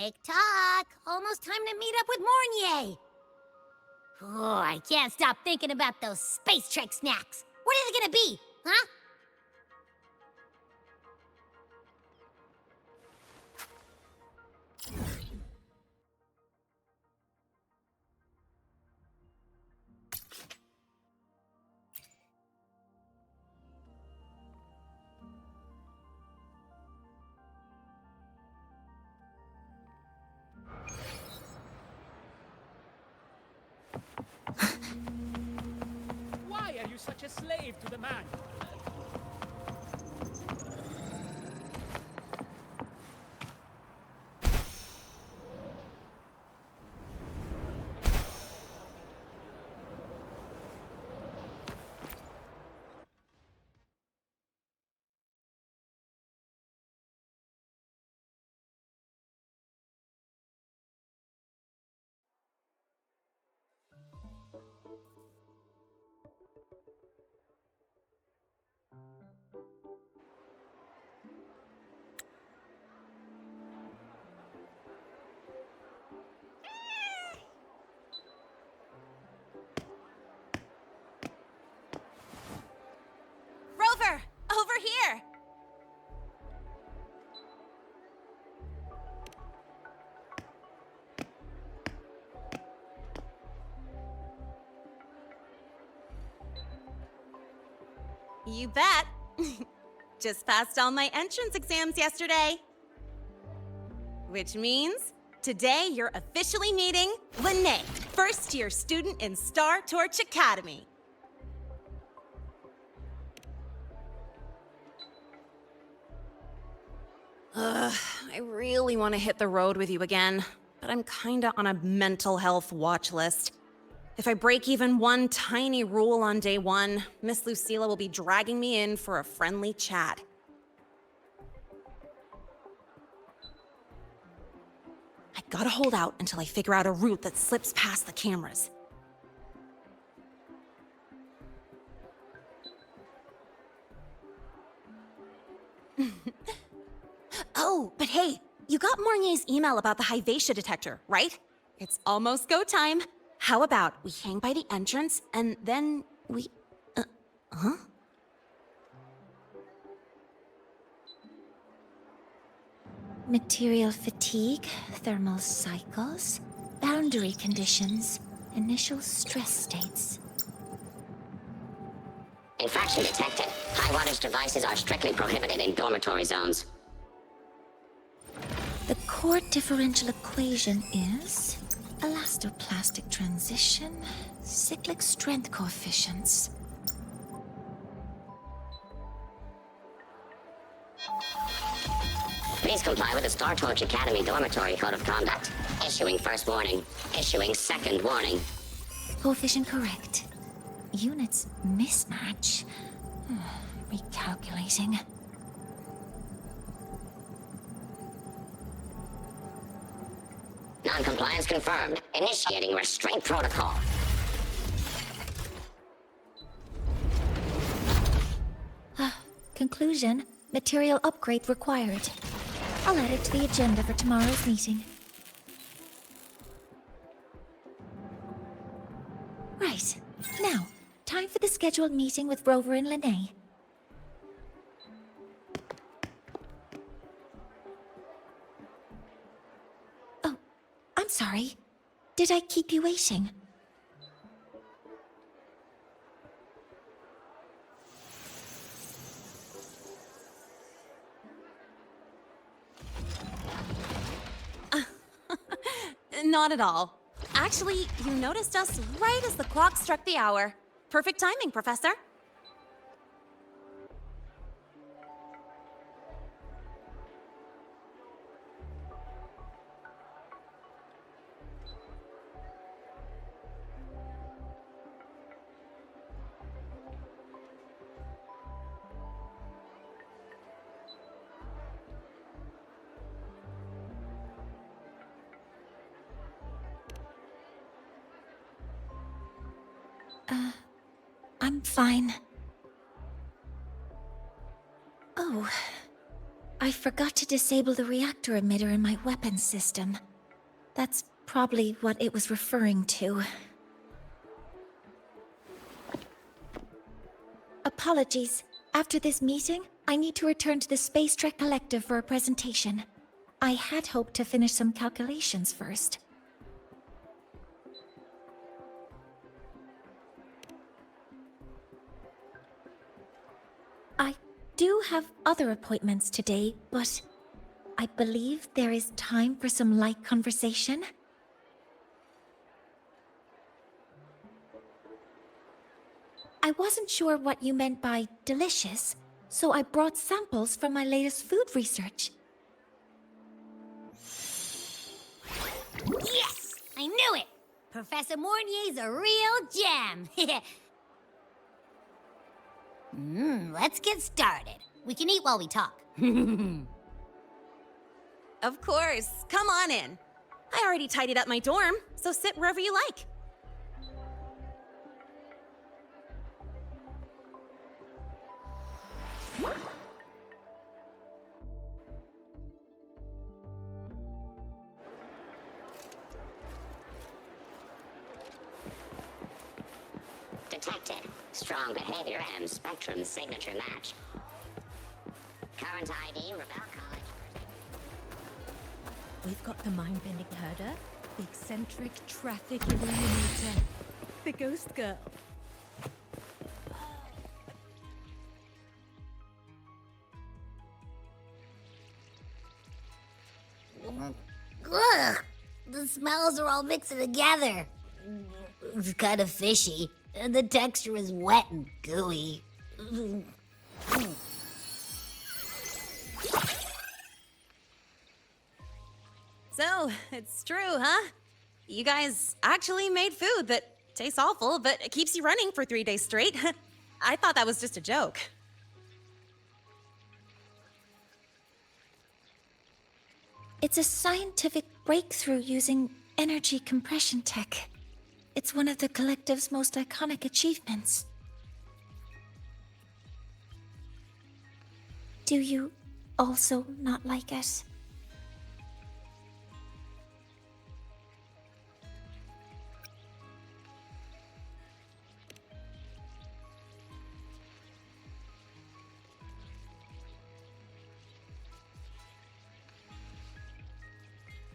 Tick-tock! Almost time to meet up with Mornier! Oh, I can't stop thinking about those Space Trek snacks! What are they gonna be, huh? Why are you such a slave to the man? Rover! Over here! You bet. Just passed all my entrance exams yesterday. Which means today you're officially meeting Lene, first-year student in Star Torch Academy. I really want to hit the road with you again, but I'm kinda on a mental health watch list. If I break even one tiny rule on day one, Miss Lucilla will be dragging me in for a friendly chat. I gotta hold out until I figure out a route that slips past the cameras. Oh, but hey, you got Mornier's email about the Hyvatia detector, right? It's almost go time. How about we hang by the entrance and then we... huh? Material fatigue, thermal cycles, boundary conditions, initial stress states. Infraction detected. High wattage devices are strictly prohibited in dormitory zones. The core differential equation is elastoplastic transition, cyclic strength coefficients. Please comply with the Star Torch Academy Dormitory Code of Conduct. Issuing first warning. Issuing second warning. Coefficient correct. Units mismatch. Recalculating. Non-compliance confirmed. Initiating restraint protocol. Conclusion, material upgrade required. I'll add it to the agenda for tomorrow's meeting. Right. Now, time for the scheduled meeting with Rover and Lene. Oh, I'm sorry. Did I keep you waiting? Not at all. Actually, you noticed us right as the clock struck the hour. Perfect timing, Professor. I'm fine. Oh, I I forgot to disable the reactor emitter in my weapons system. That's probably what it was referring to. Apologies. After this meeting, I need to return to the Space Trek Collective for a presentation. I had hoped to finish some calculations first. I do have other appointments today, but I believe there is time for some light conversation. I wasn't sure what you meant by delicious, so I brought samples from my latest food research. Yes! I knew it! Professor Mornier's a real gem! Let's get started. We can eat while we talk. Of course. Come on in. I already tidied up my dorm, so sit wherever you like. Detected. Strong behavior and spectrum signature match. Current ID, Rebel College. We've got the mind-bending herder, the eccentric traffic illuminator, the ghost girl. Ugh! The smells are all mixed together. It's kind of fishy, and the texture is wet and gooey. So, it's true, huh? You guys actually made food that tastes awful, but it keeps you running for 3 days straight. I thought that was just a joke. It's a scientific breakthrough using energy compression tech. It's one of the Collective's most iconic achievements. Do you also not like it?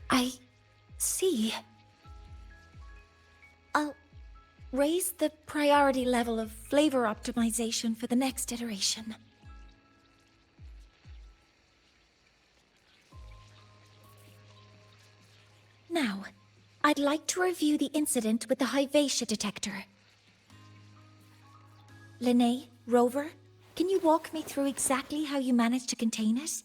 I see. I'll raise the priority level of flavor optimization for the next iteration. Now, I'd like to review the incident with the Hyvatia detector. Lahai, Rover, can you walk me through exactly how you managed to contain it?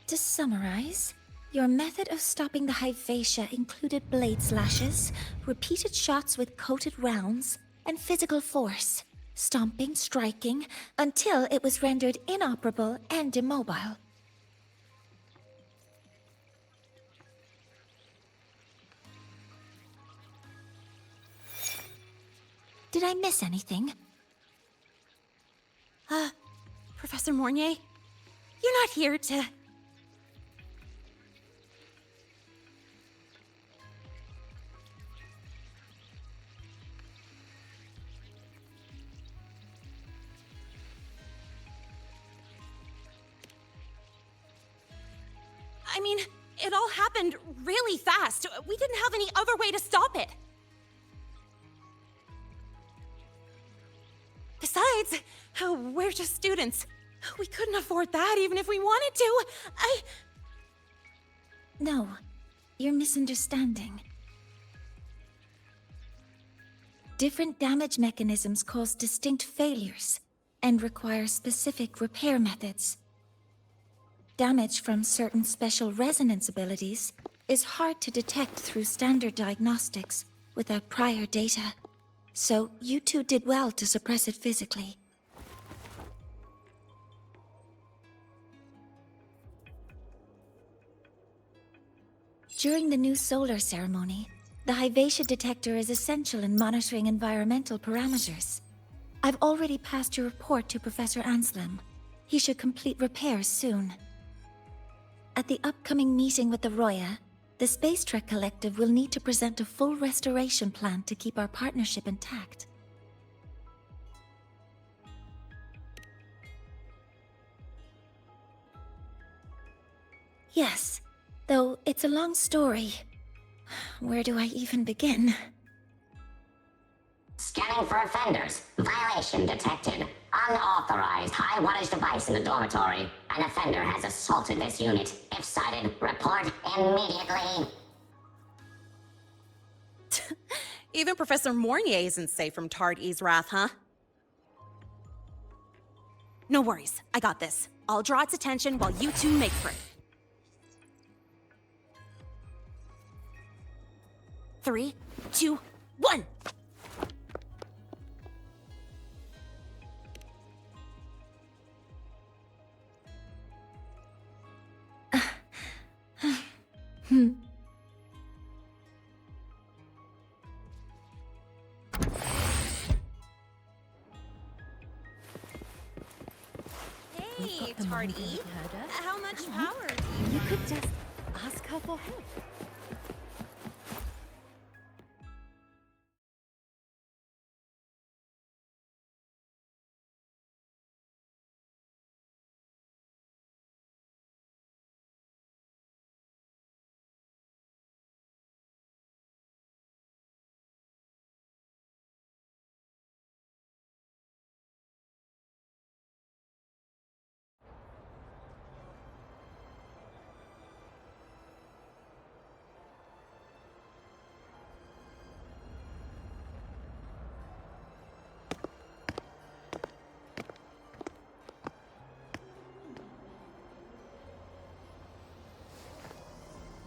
To summarize, your method of stopping the Hyvatia included blade slashes, repeated shots with coated rounds, and physical force, stomping, striking, until it was rendered inoperable and immobile. Did I miss anything? Professor Mornier, you're not here to... I mean, it all happened really fast. We didn't have any other way to stop it. Besides, we're just students. We couldn't afford that even if we wanted to. No, you're misunderstanding. Different damage mechanisms cause distinct failures. and require specific repair methods. Damage from certain special resonance abilities is hard to detect through standard diagnostics without prior data, so you two did well to suppress it physically. During the new solar ceremony, the Hyvatia detector is essential in monitoring environmental parameters. I've already passed your report to Professor Anselm. He should complete repairs soon. At the upcoming meeting with the Roya, the Space Trek Collective will need to present a full restoration plan to keep our partnership intact. Yes, though it's a long story. Where do I even begin? Scanning for offenders. Violation detected. Unauthorized high wattage device in the dormitory. An offender has assaulted this unit. If sighted, report immediately. Even Professor Mornier isn't safe from Tard E's wrath, huh? No worries, I got this. I'll draw its attention while you two make for it. 3, 2, 1! Hey, Tardy. How much power do you You could just ask her for help.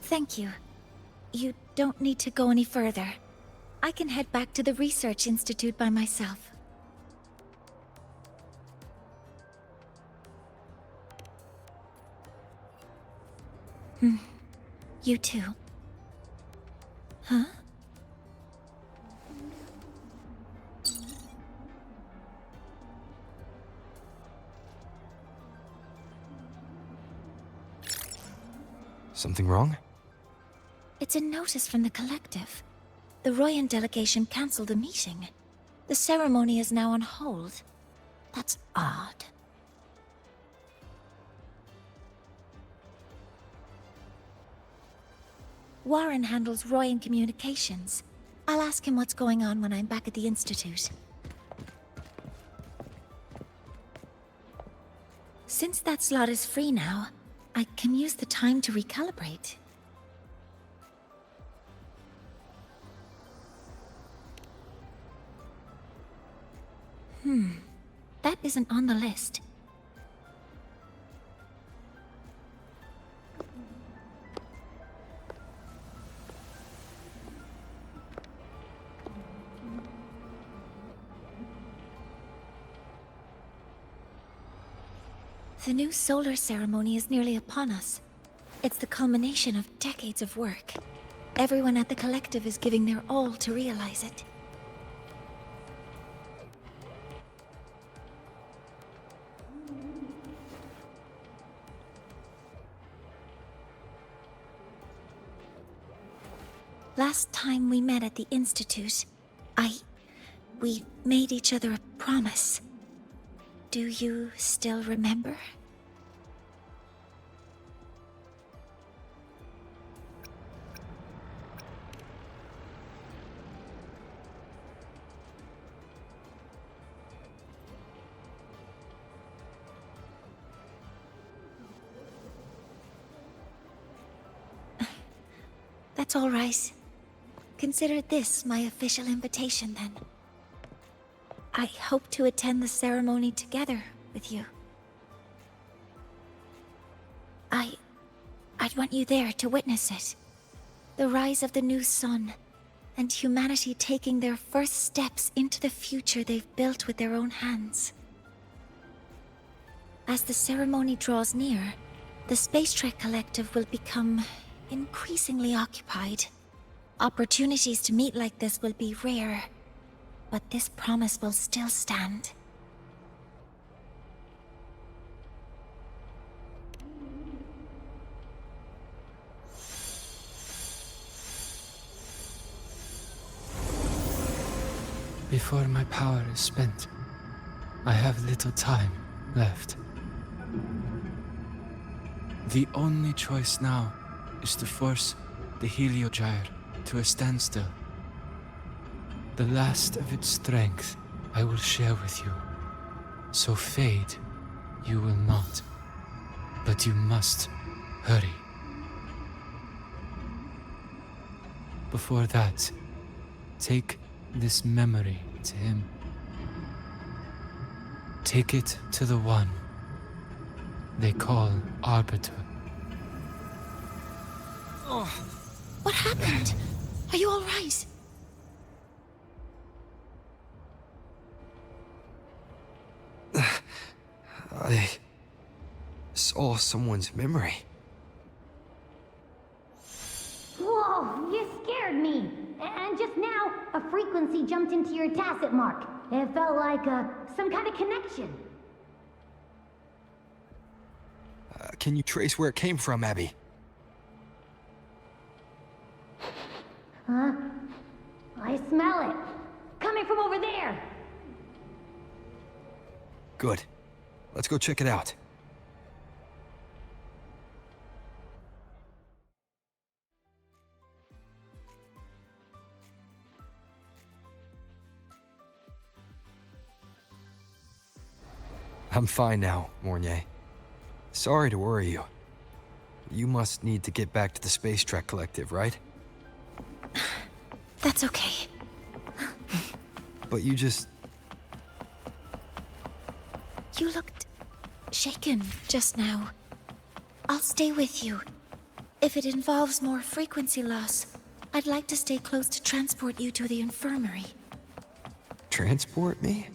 Thank you. You don't need to go any further. I can head back to the Research Institute by myself. You too. Huh? Something wrong? It's a notice from the Collective. The Royan delegation cancelled the meeting. The ceremony is now on hold. That's odd. Warren handles Royan communications. I'll ask him what's going on when I'm back at the Institute. Since that slot is free now, I can use the time to recalibrate. That isn't on the list. The new solar ceremony is nearly upon us. It's the culmination of decades of work. Everyone at the Collective is giving their all to realize it. Last time we met at the Institute, we made each other a promise. Do you still remember? That's all right. Consider this my official invitation, then. I hope to attend the ceremony together with you. I'd want you there to witness it. The rise of the new sun, and humanity taking their first steps into the future they've built with their own hands. As the ceremony draws near, the Space Trek Collective will become increasingly occupied. Opportunities to meet like this will be rare, but this promise will still stand. Before my power is spent, I have little time left. The only choice now is to force the Heliogyre to a standstill. The last of its strength I will share with you. So fade you will not. But you must hurry. Before that, take this memory to him. Take it to the one they call Arbiter. What happened? Are you all right? I saw someone's memory. Whoa, you scared me. And just now, a frequency jumped into your tacit mark. It felt like some kind of connection. Can you trace where it came from, Abby? Huh? I smell it. Coming from over there. Good. Let's go check it out. I'm fine now, Mornier. Sorry to worry you. You must need to get back to the Space Trek Collective, right? That's okay. But you just... You looked shaken just now. I'll stay with you. If it involves more frequency loss, I'd like to stay close to transport you to the infirmary. transport me?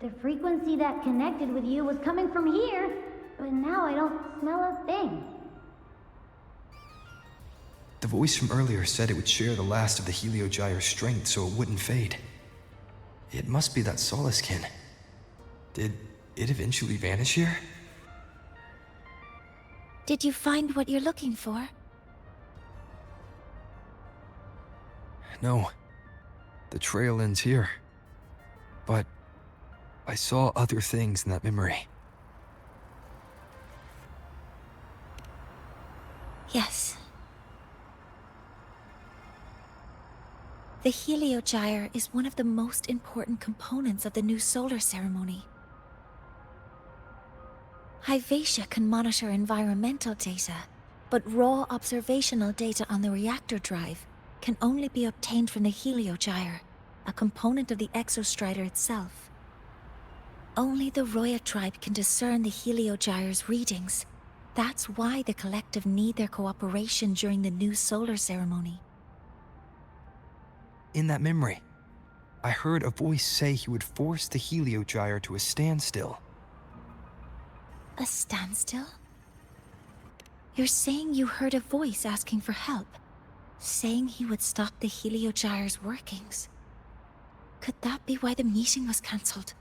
The frequency that connected with you was coming from here, but now I don't smell a thing. The voice from earlier said it would share the last of the Heliogyre's strength so it wouldn't fade. It must be that Solaskin. Did it eventually vanish here? Did you find what you're looking for? No. The trail ends here. But I saw other things in that memory. Yes. The Heliogyre is one of the most important components of the new solar ceremony. Hyvatia can monitor environmental data, but raw observational data on the reactor drive can only be obtained from the Heliogyre, a component of the Exostrider itself. Only the Roi tribe can discern the Heliogyre's readings. That's why the collective need their cooperation during the new solar ceremony. In that memory, I heard a voice say he would force the Heliogyre to a standstill. A standstill? You're saying you heard a voice asking for help, saying he would stop the Heliogyre's workings. Could that be why the meeting was cancelled?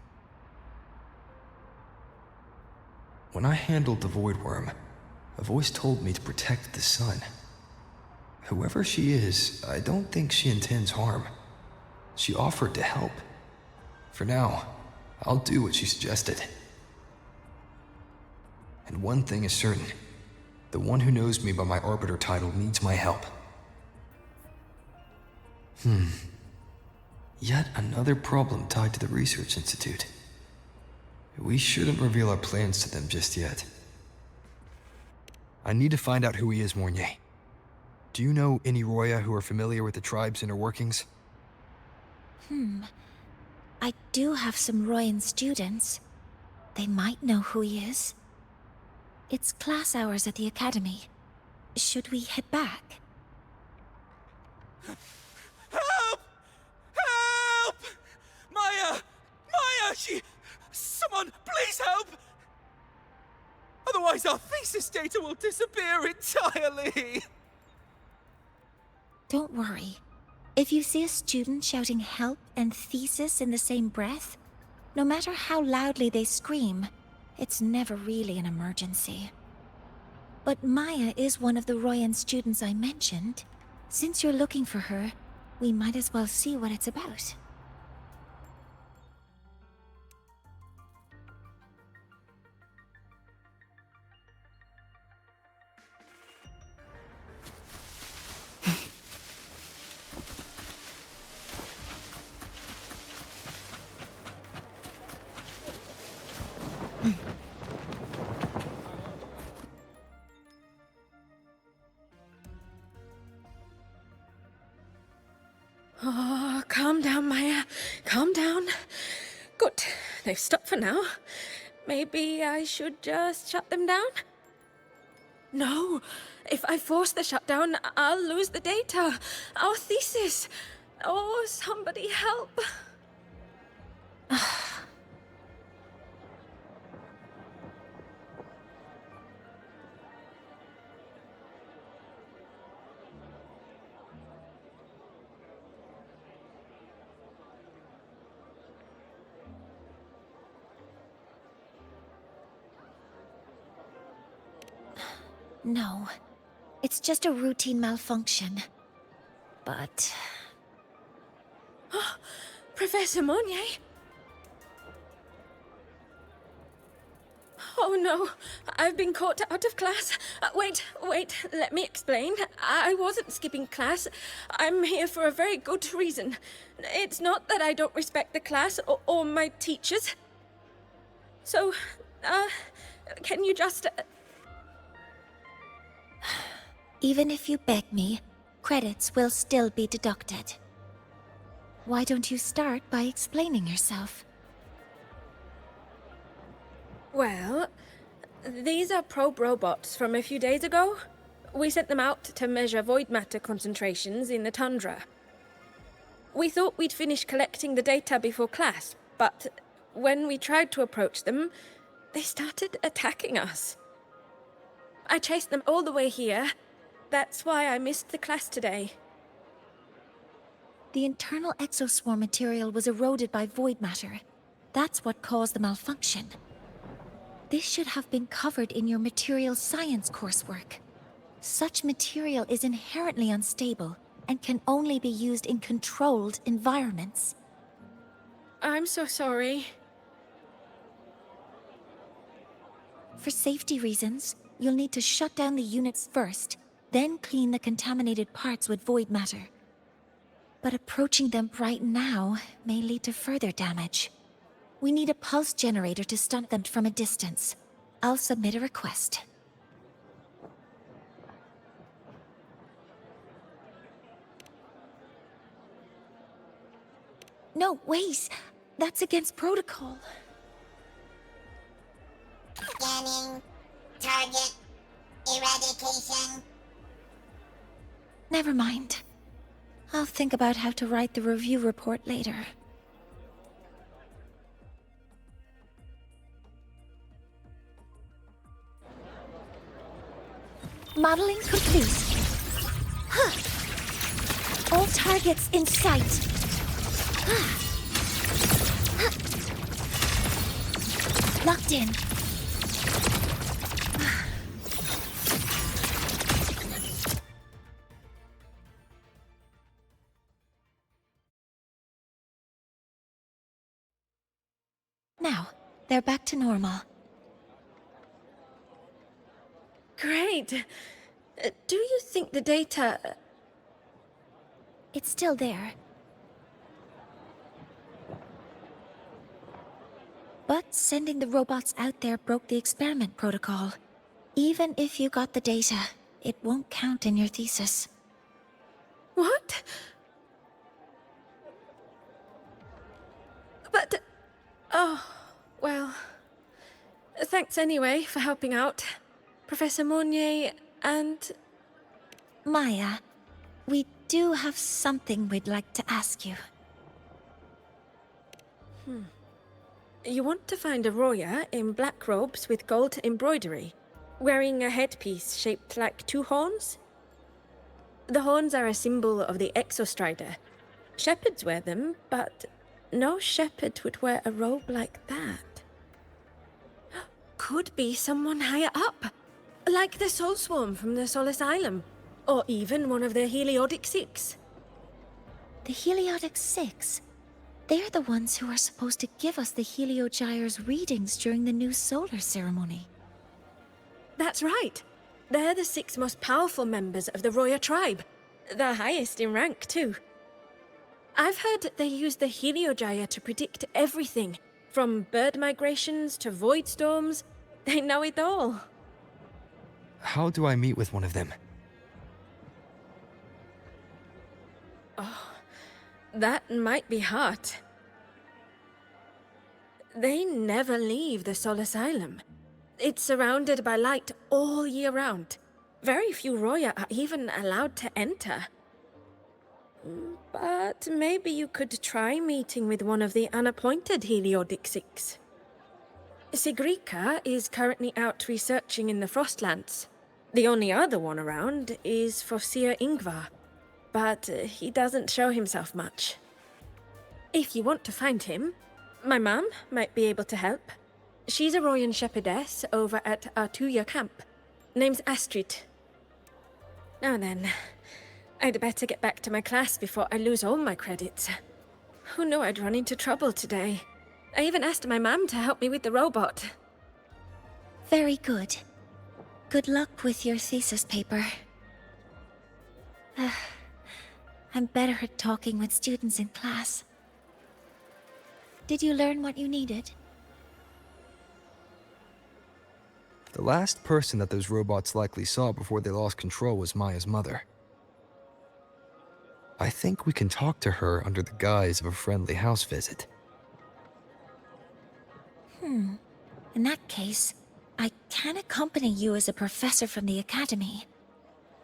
When I handled the Void Worm, a voice told me to protect the sun. Whoever she is, I don't think she intends harm. She offered to help. For now, I'll do what she suggested. And one thing is certain. The one who knows me by my Arbiter title needs my help. Yet another problem tied to the Research Institute. We shouldn't reveal our plans to them just yet. I need to find out who he is, Mornier. Do you know any Roya who are familiar with the tribe's inner workings? I do have some Royan students. They might know who he is. It's class hours at the academy. Should we head back? Help! Help! Maya! Maya! Someone, please help! Otherwise our thesis data will disappear entirely! Don't worry. If you see a student shouting help and thesis in the same breath, no matter how loudly they scream, it's never really an emergency. But Maya is one of the Royan students I mentioned. Since you're looking for her, we might as well see what it's about. Oh, calm down, Maya. Calm down. Good. They've stopped for now. Maybe I should just shut them down? No. If I force the shutdown, I'll lose the data. Our thesis. Oh, somebody help. No. It's just a routine malfunction. But... Professor Monnier? Oh no, I've been caught out of class. Wait, let me explain. I wasn't skipping class. I'm here for a very good reason. It's not that I don't respect the class or my teachers. So, can you just... Even if you beg me, credits will still be deducted. Why don't you start by explaining yourself? Well, these are probe robots from a few days ago. We sent them out to measure void matter concentrations in the tundra. We thought we'd finish collecting the data before class, but when we tried to approach them, they started attacking us. I chased them all the way here. That's why I missed the class today. The internal exoswarm material was eroded by void matter. That's what caused the malfunction. This should have been covered in your material science coursework. Such material is inherently unstable and can only be used in controlled environments. I'm so sorry. For safety reasons, you'll need to shut down the units first, then clean the contaminated parts with void matter. But approaching them right now may lead to further damage. We need a pulse generator to stun them from a distance. I'll submit a request. No, wait! That's against protocol. Scanning. Target. Eradication. Never mind. I'll think about how to write the review report later. Modeling complete. All targets in sight. Locked in. now. They're back to normal. Great. Do you think the data... It's still there. But sending the robots out there broke the experiment protocol. Even if you got the data, it won't count in your thesis. What? But... Oh, well... Thanks anyway for helping out, Professor Monnier and... Maya, we do have something we'd like to ask you. You want to find a Roya in black robes with gold embroidery, wearing a headpiece shaped like two horns? The horns are a symbol of the Exostrider. Shepherds wear them, but no shepherd would wear a robe like that. Could be someone higher up, like the Soul Swarm from the Sol Asylum, or even one of the Heliodic Six. The Heliodic Six? They're the ones who are supposed to give us the Heliogyre's readings during the new solar ceremony. That's right. They're the 6 most powerful members of the Roya tribe. The highest in rank, too. I've heard they use the Heliogyre to predict everything, from bird migrations to void storms. They know it all. How do I meet with one of them? That might be hard. They never leave the Sol Asylum. It's surrounded by light all year round. Very few Roya are even allowed to enter. But maybe you could try meeting with one of the unappointed Heliodic Six. Sigrika is currently out researching in the Frostlands. The only other one around is Fossir Ingvar, but he doesn't show himself much. If you want to find him, my mum might be able to help. She's a Royan shepherdess over at Artuya camp. Name's Astrid. Now then, I'd better get back to my class before I lose all my credits. Who knew I'd run into trouble today? I even asked my mum to help me with the robot. Very good. Good luck with your thesis paper. I'm better at talking with students in class. Did you learn what you needed? The last person that those robots likely saw before they lost control was Maya's mother. I think we can talk to her under the guise of a friendly house visit. In that case, I can accompany you as a professor from the academy.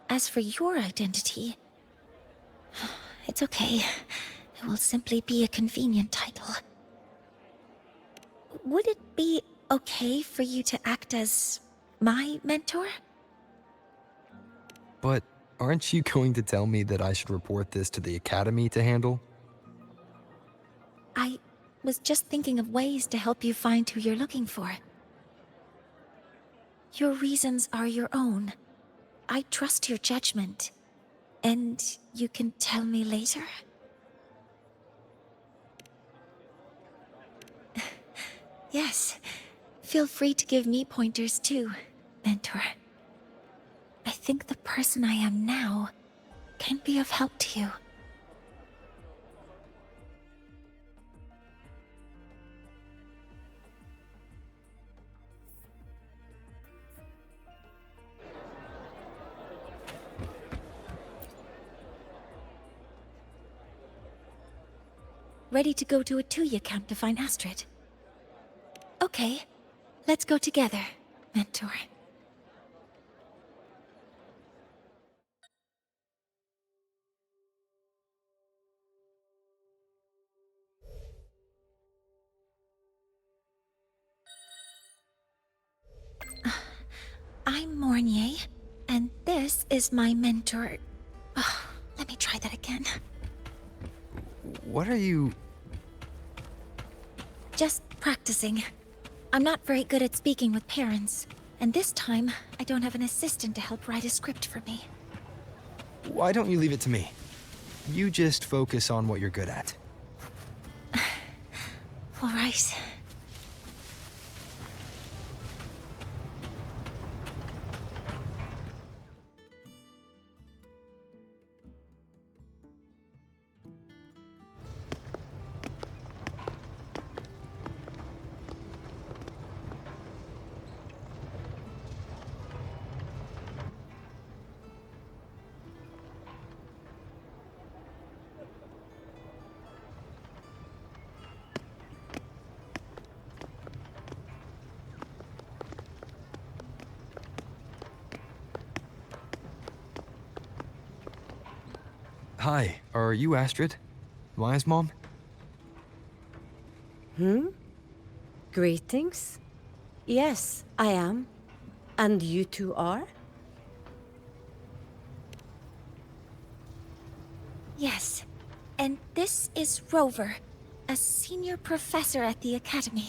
As for your identity, it's okay. It will simply be a convenient title. Would it be okay for you to act as my mentor? But aren't you going to tell me that I should report this to the academy to handle? I was just thinking of ways to help you find who you're looking for. Your reasons are your own. I trust your judgment. And you can tell me later? Yes. Feel free to give me pointers too, mentor. I think the person I am now can be of help to you. Ready to go to a Tuya camp to find Astrid? Okay, let's go together, mentor. I'm Mornier, and this is my mentor. Let me try that again. What are you... Just practicing. I'm not very good at speaking with parents, and this time, I don't have an assistant to help write a script for me. Why don't you leave it to me? You just focus on what you're good at. All right. Hi, are you Astrid? Maya's mom? Greetings. Yes, I am. And you two are? Yes. And this is Rover, a senior professor at the Academy.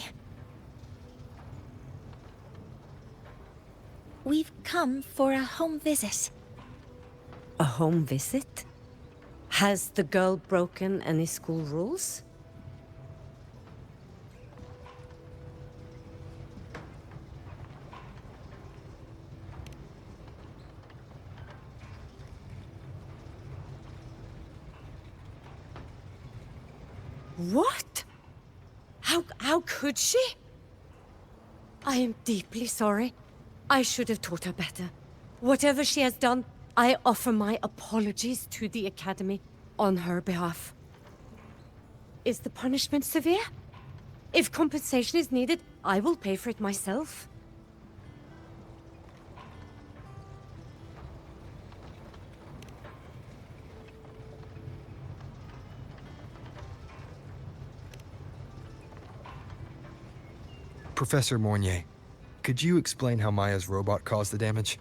We've come for a home visit. A home visit? Has the girl broken any school rules? What? How could she? I am deeply sorry. I should have taught her better. Whatever she has done, I offer my apologies to the Academy on her behalf. Is the punishment severe? If compensation is needed, I will pay for it myself. Professor Mornier, could you explain how Maya's robot caused the damage?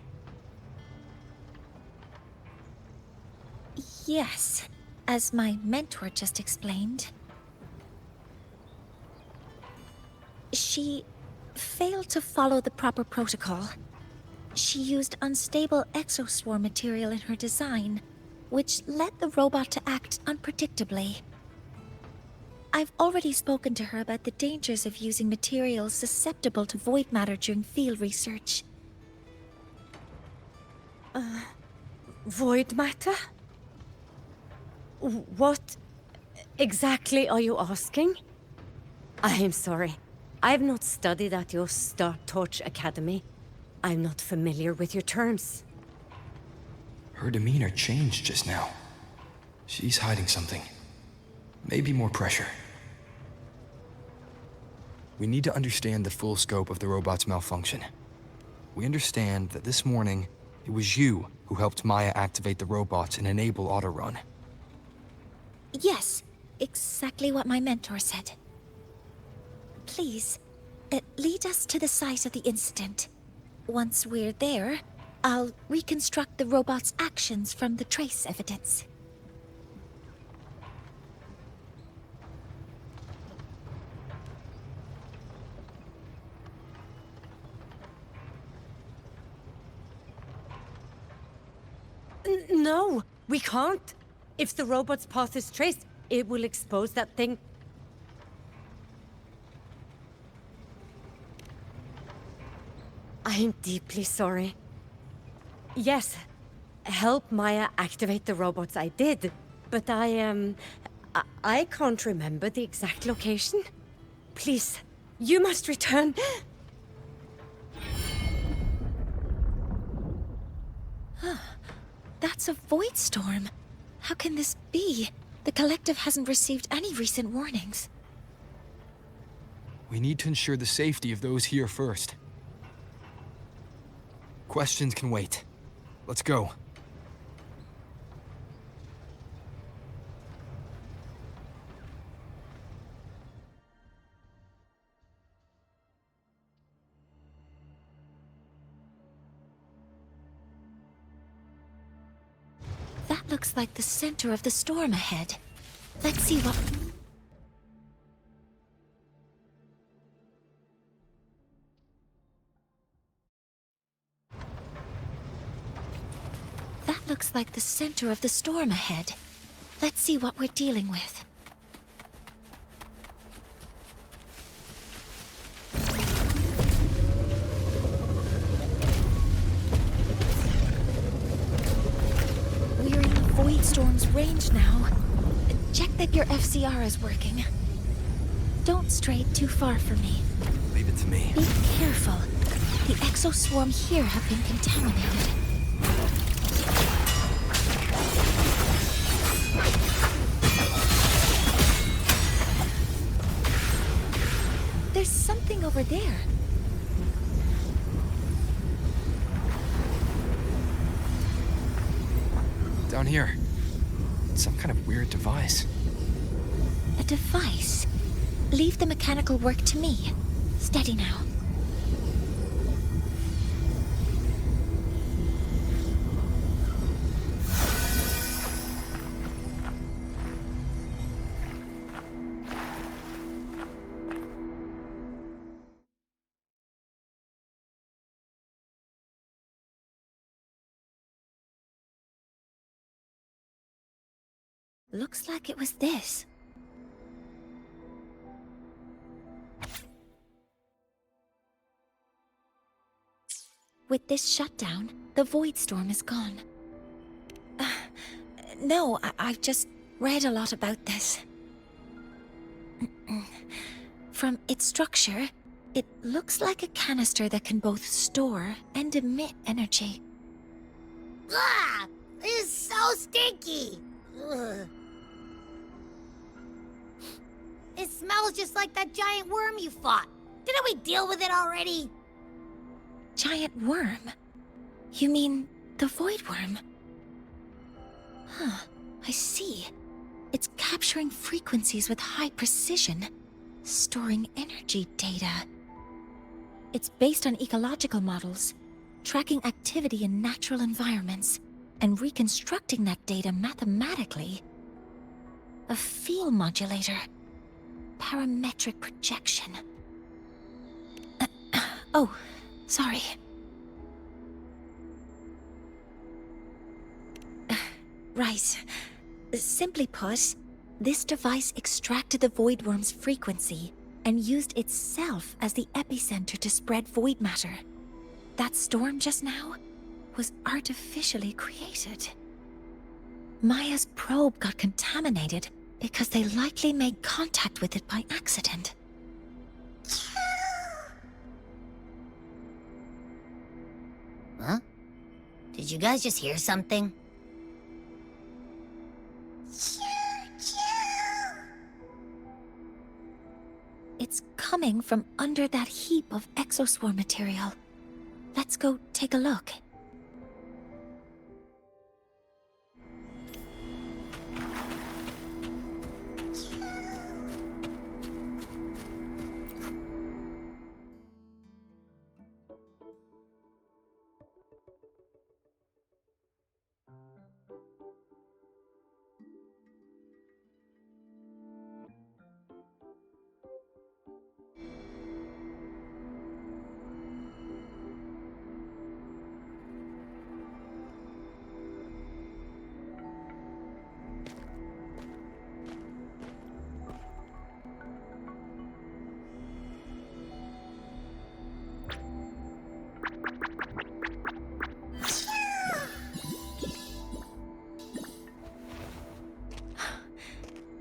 Yes, as my mentor just explained. She failed to follow the proper protocol. She used unstable exoswarm material in her design, which led the robot to act unpredictably. I've already spoken to her about the dangers of using materials susceptible to void matter during field research. Void matter? What exactly are you asking? I am sorry. I have not studied at your Star Torch Academy. I'm not familiar with your terms. Her demeanor changed just now. She's hiding something. Maybe more pressure. We need to understand the full scope of the robot's malfunction. We understand that this morning, it was you who helped Maya activate the robots and enable autorun. Yes, exactly what my mentor said. Please, lead us to the site of the incident. Once we're there, I'll reconstruct the robot's actions from the trace evidence. No, we can't. If the robot's path is traced, it will expose that thing. I am deeply sorry. Yes, help Maya activate the robots I did, but I can't remember the exact location. Please, you must return. That's a void storm. How can this be? The Collective hasn't received any recent warnings. We need to ensure the safety of those here first. Questions can wait. Let's go. That looks like the center of the storm ahead. Let's see what... That looks like the center of the storm ahead. Let's see what we're dealing with. We're in the Void Storm's range now. Check that your FCR is working. Don't stray too far from me. Leave it to me. Be careful. The exoswarm here have been contaminated. There's something over there. Down here. It's some kind of weird device. A device? Leave the mechanical work to me. Steady now. Looks like it was this. With this shutdown, the Void Storm is gone. No, I've just read a lot about this. From its structure, it looks like a canister that can both store and emit energy. Ah! This is so stinky! Ugh. It smells just like that giant worm you fought. Didn't we deal with it already? Giant worm? You mean the Void Worm? Huh, I see. It's capturing frequencies with high precision, storing energy data. It's based on ecological models, tracking activity in natural environments, and reconstructing that data mathematically. A field modulator. Parametric projection. Oh, sorry. Right. Simply put, this device extracted the Void Worm's frequency and used itself as the epicenter to spread void matter. That storm just now was artificially created. Maya's probe got contaminated because they likely made contact with it by accident. Huh? Did you guys just hear something? It's coming from under that heap of exoswarm material. Let's go take a look.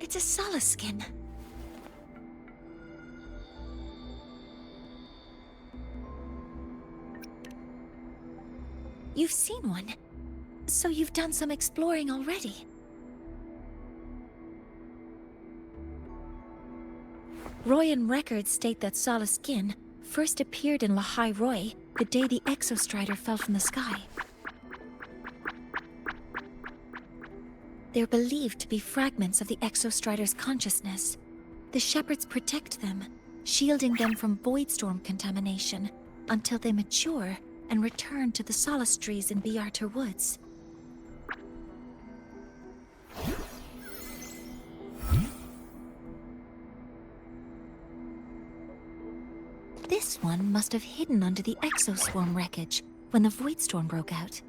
It's a Solace skin. You've seen one, so you've done some exploring already. Royan records state that Solace skin first appeared in Lahai Roi the day the Exostrider fell from the sky. They're believed to be fragments of the Exostrider's consciousness. The shepherds protect them, shielding them from void storm contamination until they mature and return to the Solace trees in Bearter Woods. This one must have hidden under the exoswarm wreckage when the void storm broke out.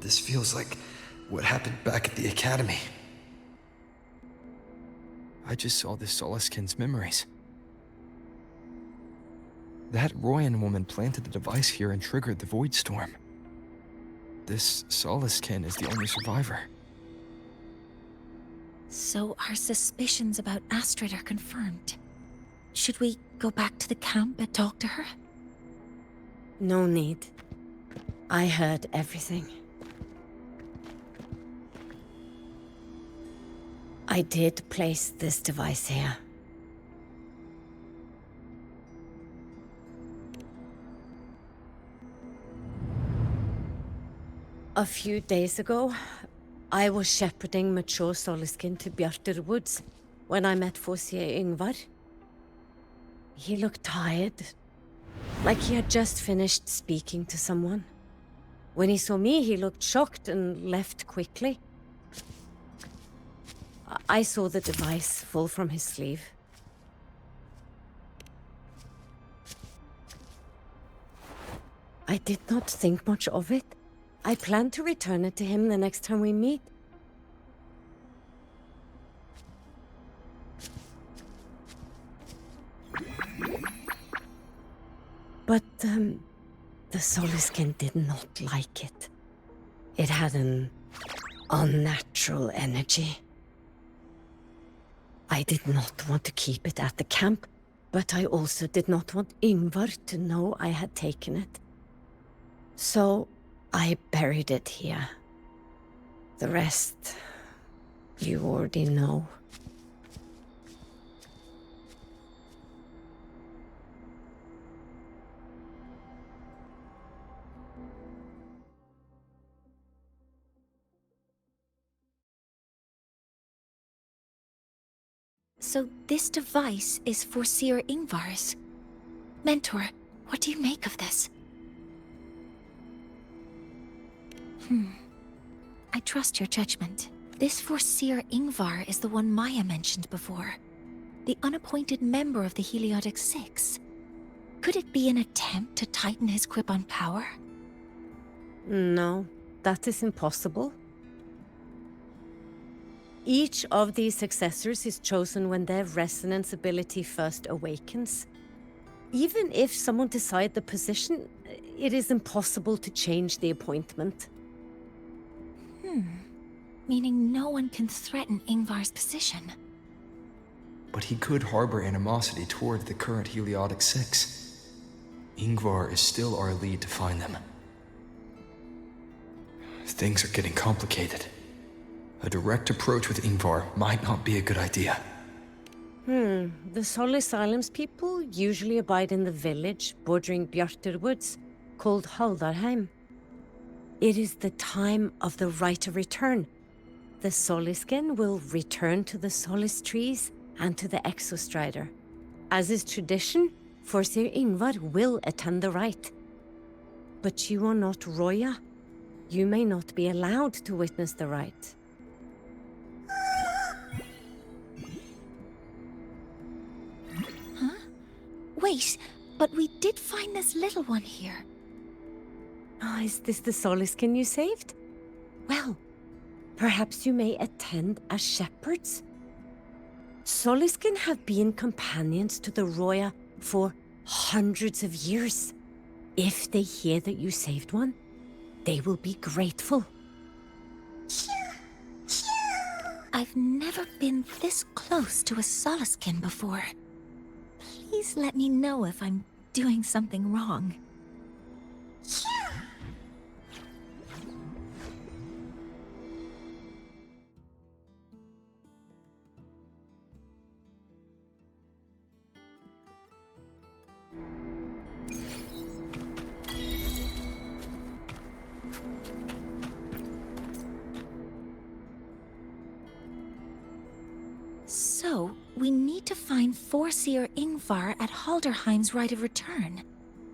This feels like what happened back at the academy. I just saw this Solaskin's memories. That Royan woman planted the device here and triggered the void storm. This Soliskin is the only survivor. So our suspicions about Astrid are confirmed. Should we go back to the camp and talk to her? No need. I heard everything. I did place this device here. A few days ago, I was shepherding mature Soliskin to Bjartur Woods when I met Forsier Yngvar. He looked tired, like he had just finished speaking to someone. When he saw me, he looked shocked and left quickly. I saw the device fall from his sleeve. I did not think much of it. I plan to return it to him the next time we meet. But, the Soliskin did not like it. It had an unnatural energy. I did not want to keep it at the camp, but I also did not want Yngvar to know I had taken it. So, I buried it here. The rest, you already know. So this device is for Seer Yngvar's. Mentor, what do you make of this? I trust your judgment. This Forseer Yngvar is the one Maya mentioned before. The unappointed member of the Heliotic Six. Could it be an attempt to tighten his grip on power? No, that is impossible. Each of these successors is chosen when their resonance ability first awakens. Even if someone decides the position, it is impossible to change the appointment. Meaning no one can threaten Yngvar's position. But he could harbor animosity toward the current Heliotic Six. Yngvar is still our lead to find them. Things are getting complicated. A direct approach with Yngvar might not be a good idea. The Solis Islands people usually abide in the village bordering Bjartur Woods, called Haldarheim. It is the time of the right of return. The Soliskin will return to the Solis trees and to the Exostrider. As is tradition, Forseer Yngvar will attend the rite. But you are not Roya. You may not be allowed to witness the rite. Wait, but we did find this little one here. Is this the Soliskin you saved? Well, perhaps you may attend as shepherds. Soliskin have been companions to the Roya for hundreds of years. If they hear that you saved one, they will be grateful. I've never been this close to a Soliskin before. Please let me know if I'm doing something wrong. So, we need to find Forseer Yngvar at Halderheim's Rite of Return.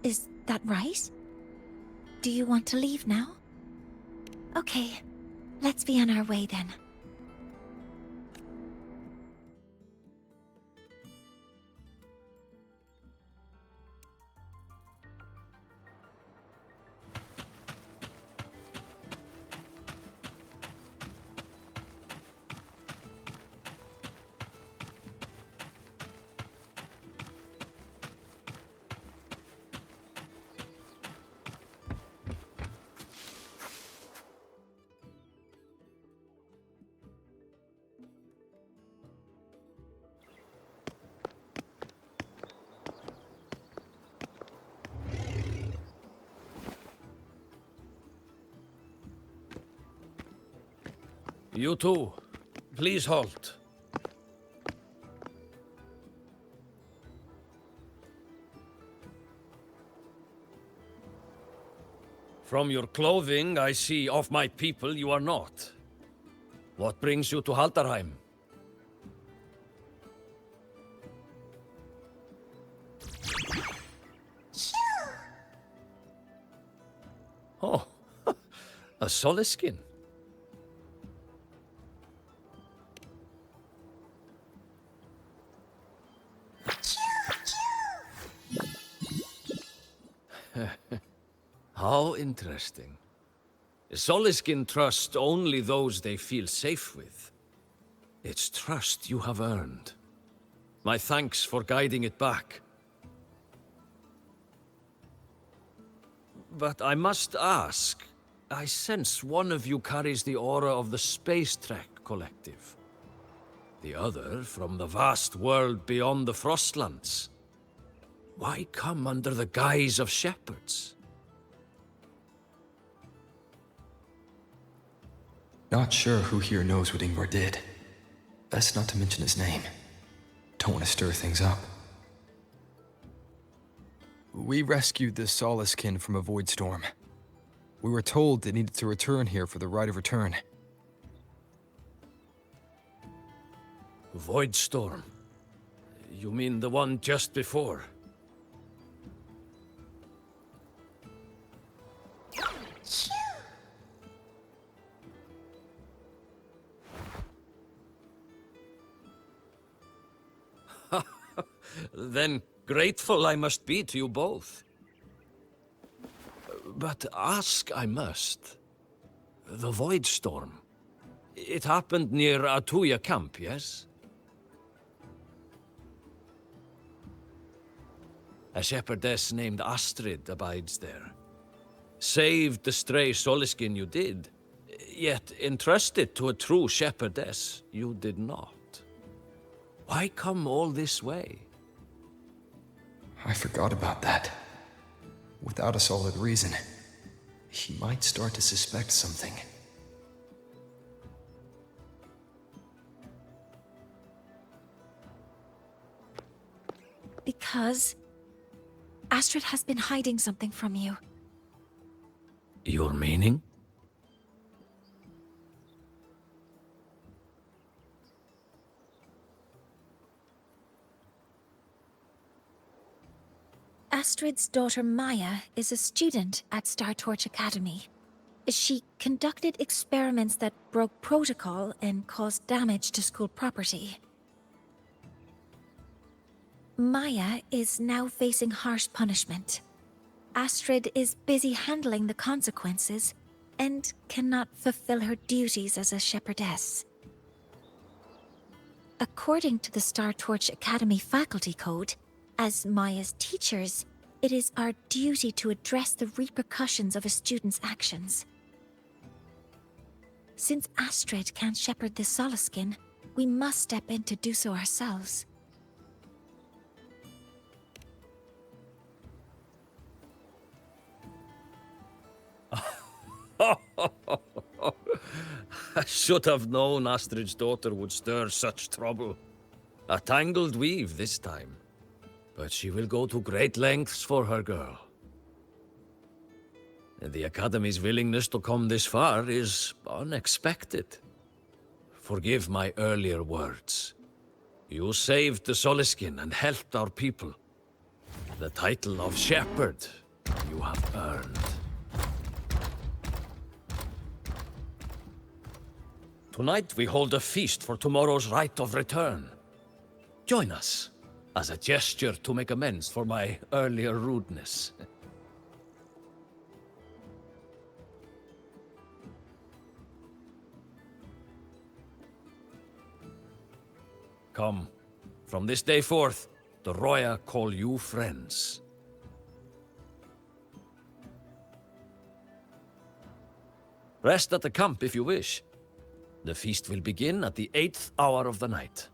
Is that right? Do you want to leave now? Okay, let's be on our way then. You too. Please halt. From your clothing, I see of my people you are not. What brings you to Haldarheim? Oh, a Soliskin. How interesting. Soliskin trust only those they feel safe with. It's trust you have earned. My thanks for guiding it back. But I must ask, I sense one of you carries the aura of the Space Trek Collective. The other from the vast world beyond the Frostlands. Why come under the guise of shepherds? Not sure who here knows what Ingvar did. Best not to mention his name. Don't want to stir things up. We rescued the Soliskin from a void storm. We were told they needed to return here for the rite of return. Void storm? You mean the one just before? Then grateful I must be to you both. But ask I must. The Void Storm. It happened near Atuya camp, yes? A shepherdess named Astrid abides there. Saved the stray Soliskin you did, yet entrusted to a true shepherdess you did not. Why come all this way? I forgot about that. Without a solid reason, he might start to suspect something. Because Astrid has been hiding something from you. Your meaning? Astrid's daughter Maya is a student at Star Torch Academy. She conducted experiments that broke protocol and caused damage to school property. Maya is now facing harsh punishment. Astrid is busy handling the consequences and cannot fulfill her duties as a shepherdess. According to the Star Torch Academy faculty code, as Maya's teachers, it is our duty to address the repercussions of a student's actions. Since Astrid can't shepherd the Soliskin, we must step in to do so ourselves. I should have known Astrid's daughter would stir such trouble. A tangled weave this time. But she will go to great lengths for her girl. The Academy's willingness to come this far is unexpected. Forgive my earlier words. You saved the Soliskin and helped our people. The title of Shepherd you have earned. Tonight we hold a feast for tomorrow's rite of return. Join us, as a gesture to make amends for my earlier rudeness. Come, from this day forth, the Roya call you friends. Rest at the camp if you wish. The feast will begin at the 8th hour of the night.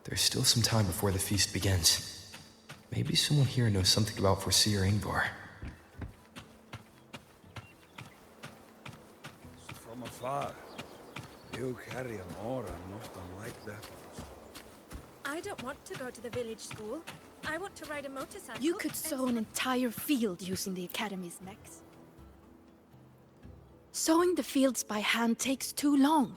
There's still some time before the feast begins. Maybe someone here knows something about Foreseer Ingvar. From afar, you carry an aura not unlike that. I don't want to go to the village school. I want to ride a motorcycle. You could sow an entire field using the Academy's mechs. Sowing the fields by hand takes too long.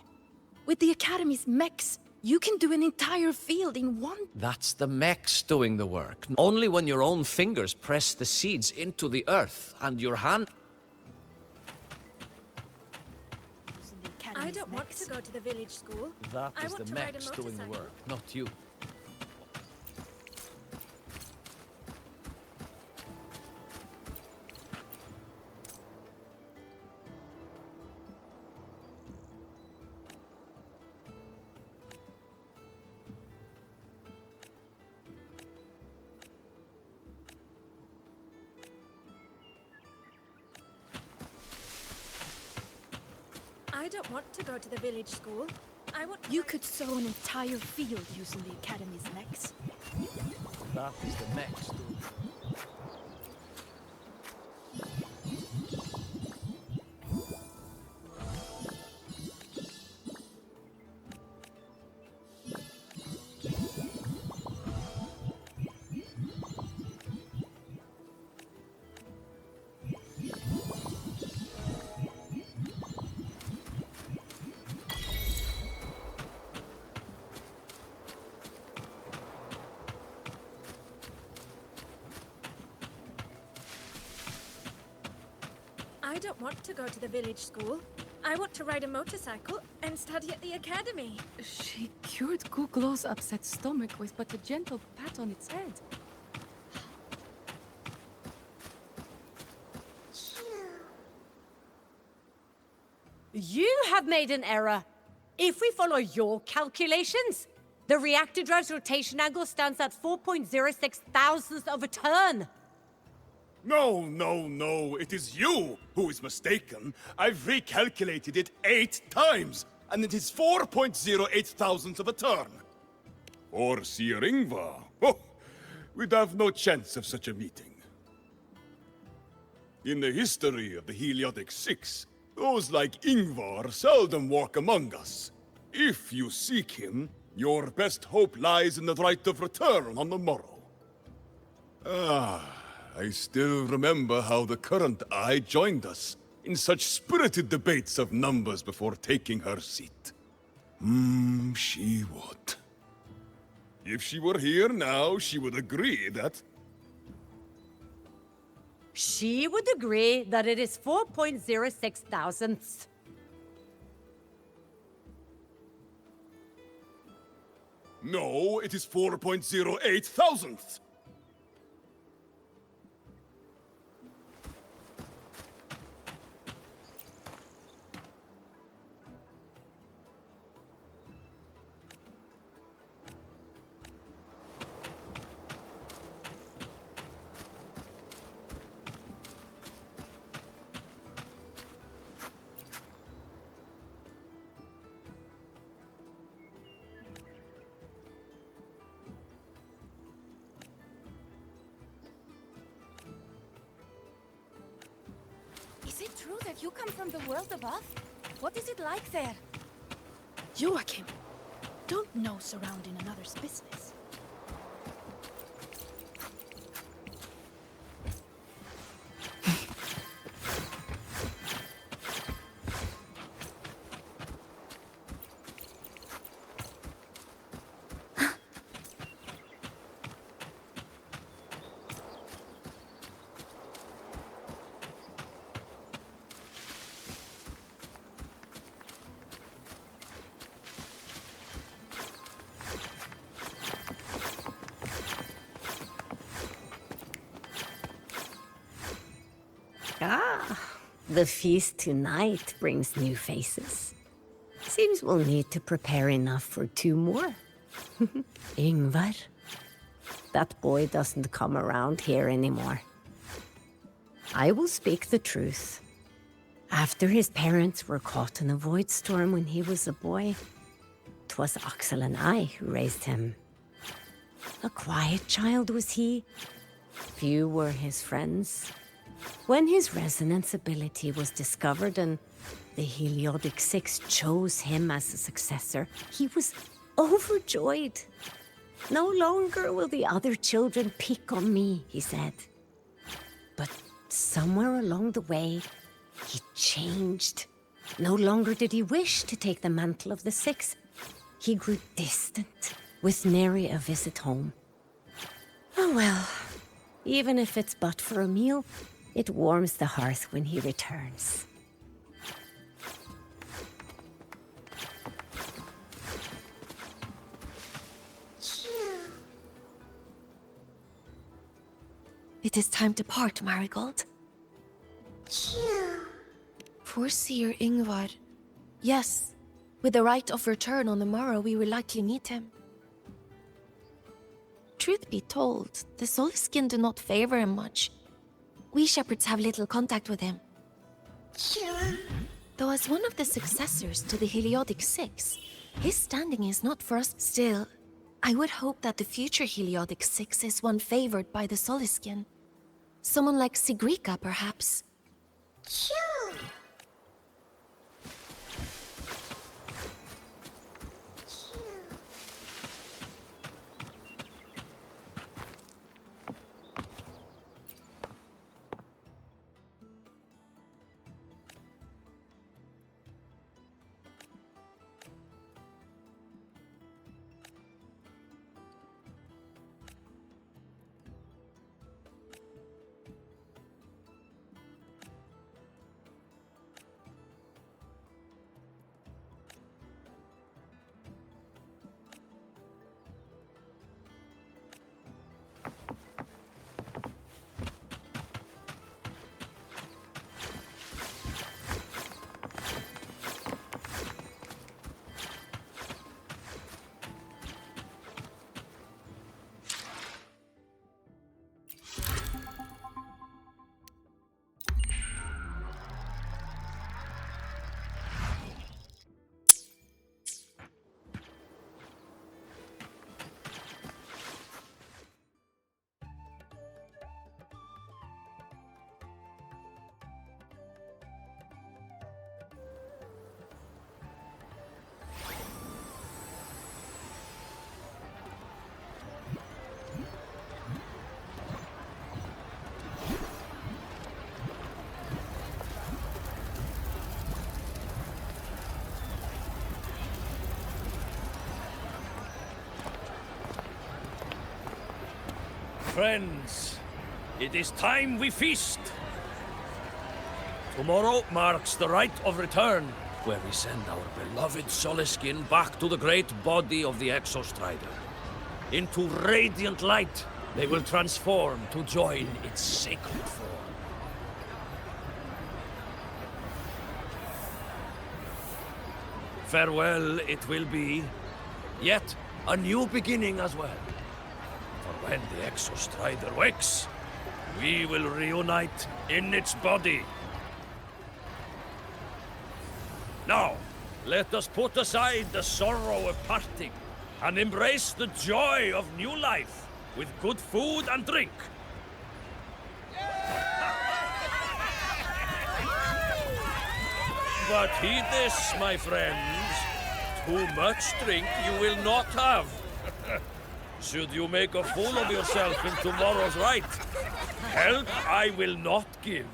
With the Academy's mechs, you can do an entire field in one... That's the mechs doing the work. Only when your own fingers press the seeds into the earth and your hand... I don't want to go to the village school. That I is want the to ride a mechs doing the motorcycle. work, not you. I don't want to go to the village school. I want to You ride- could sow an entire field using the Academy's mechs. That is the mechs doing... I don't want to go to the village school. I want to ride a motorcycle and study at the academy. She cured Kuklow's upset stomach with but a gentle pat on its head. You have made an error. If we follow your calculations, the reactor drive's rotation angle stands at 4.06 thousandths of a turn. No, no, no, it is you who is mistaken. I've recalculated it 8 times, and it is 4.08 thousandths of a turn. Or Seer Ingvar. Oh, we'd have no chance of such a meeting. In the history of the Heliotic Six, those like Ingvar seldom walk among us. If you seek him, your best hope lies in the right of return on the morrow. I still remember how the current eye joined us in such spirited debates of numbers before taking her seat. She would. If she were here now, she would agree that... She would agree that it is 4.06 thousandths. No, it is 4.08 thousandths. Is it true that you come from the world above? What is it like there? Joachim, don't nose around in another's business. The feast tonight brings new faces. Seems we'll need to prepare enough for 2 more. Ingvar. That boy doesn't come around here anymore. I will speak the truth. After his parents were caught in a void storm when he was a boy, 'twas Axel and I who raised him. A quiet child was he. Few were his friends. When his resonance ability was discovered and the Heliodic Six chose him as a successor, he was overjoyed. No longer will the other children pick on me, he said. But somewhere along the way, he changed. No longer did he wish to take the mantle of the Six. He grew distant, with nary a visit home. Oh well, even if it's but for a meal, it warms the hearth when he returns. It is time to part, Marigold. Poor Seer Ingvar. Yes, with the right of return on the morrow, we will likely meet him. Truth be told, the Soliskin do not favor him much. We shepherds have little contact with him. Though as one of the successors to the Heliodic Six, his standing is not for us. Still, I would hope that the future Heliodic Six is one favored by the Soliskin. Someone like Sigrika, perhaps. Friends, it is time we feast. Tomorrow marks the rite of return, where we send our beloved Soliskin back to the great body of the Exostrider. Into radiant light, they will transform to join its sacred form. Farewell it will be, yet a new beginning as well. For when the Exostrider wakes, we will reunite in its body. Now, let us put aside the sorrow of parting and embrace the joy of new life with good food and drink. But heed this, my friends. Too much drink you will not have. Should you make a fool of yourself in tomorrow's rite, help I will not give.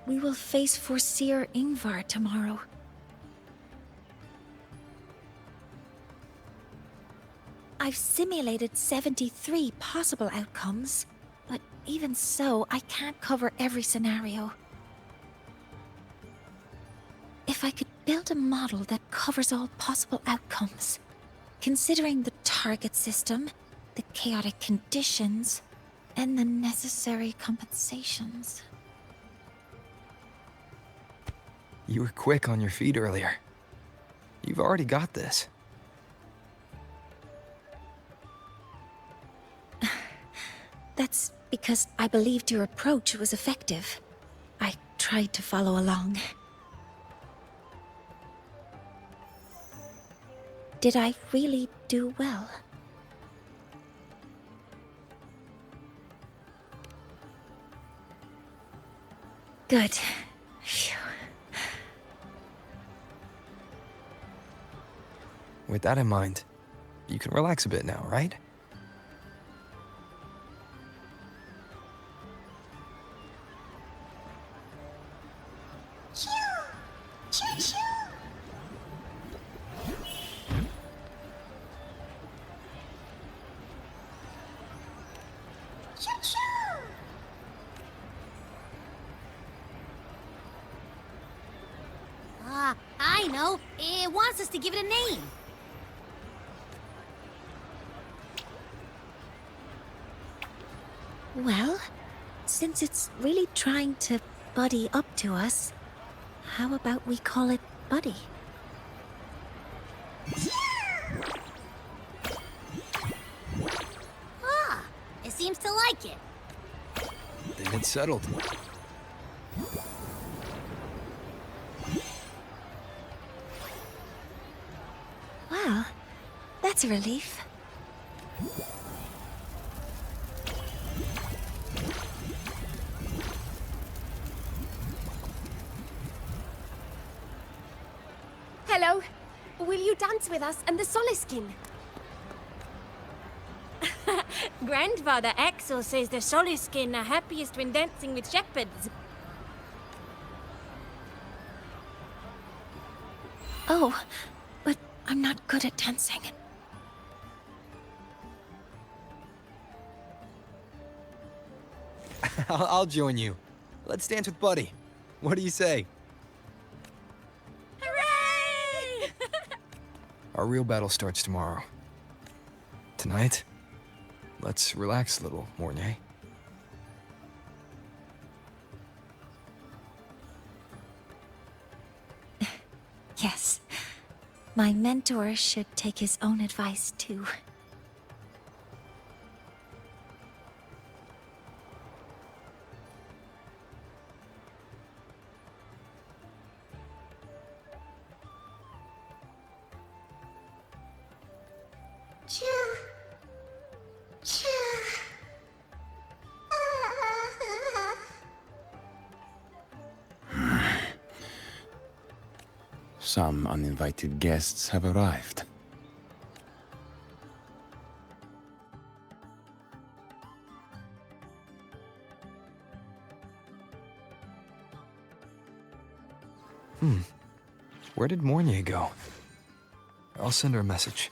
We will face Seer Ingvar tomorrow. I've simulated 73 possible outcomes, but even so, I can't cover every scenario. If I could build a model that covers all possible outcomes, considering the target system, the the chaotic conditions and the necessary compensations. You were quick on your feet earlier. You've already got this. That's because I believed your approach was effective. I tried to follow along. Did I really do well? Good. Phew. With that in mind, you can relax a bit now, right? I know. It wants us to give it a name. Well, since it's really trying to buddy up to us, how about we call it Buddy? Ah, it seems to like it. Then it's settled. Well, that's a relief. Hello. Will you dance with us and the Soliskin? Grandfather Axel says the Soliskin are happiest when dancing with shepherds. Oh, but I'm not good at dancing. I'll join you. Let's dance with Buddy. What do you say? Hooray! Our real battle starts tomorrow. Tonight, let's relax a little, Mornay. Yes. My mentor should take his own advice, too. Some uninvited guests have arrived. Where did Mornay go? I'll send her a message.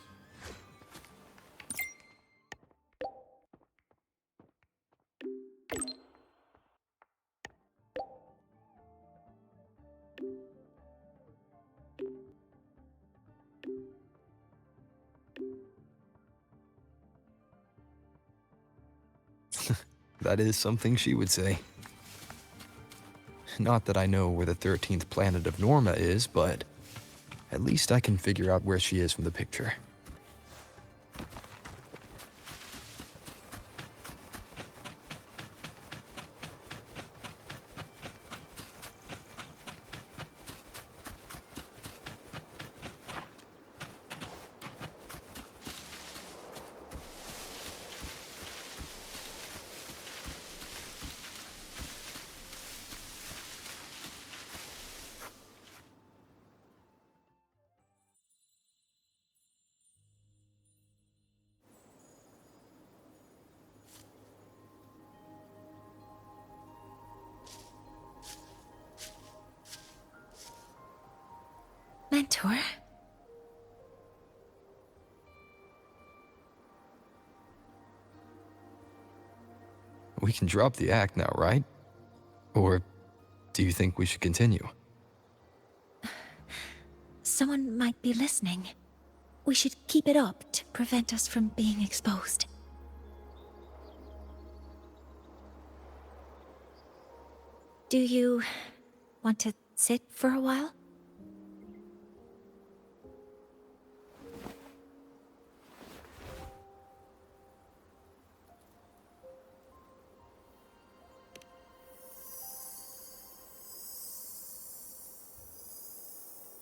That is something she would say. Not that I know where the 13th planet of Norma is, but at least I can figure out where she is from the picture. Mentor? We can drop the act now, right? Or do you think we should continue? Someone might be listening. We should keep it up to prevent us from being exposed. Do you want to sit for a while?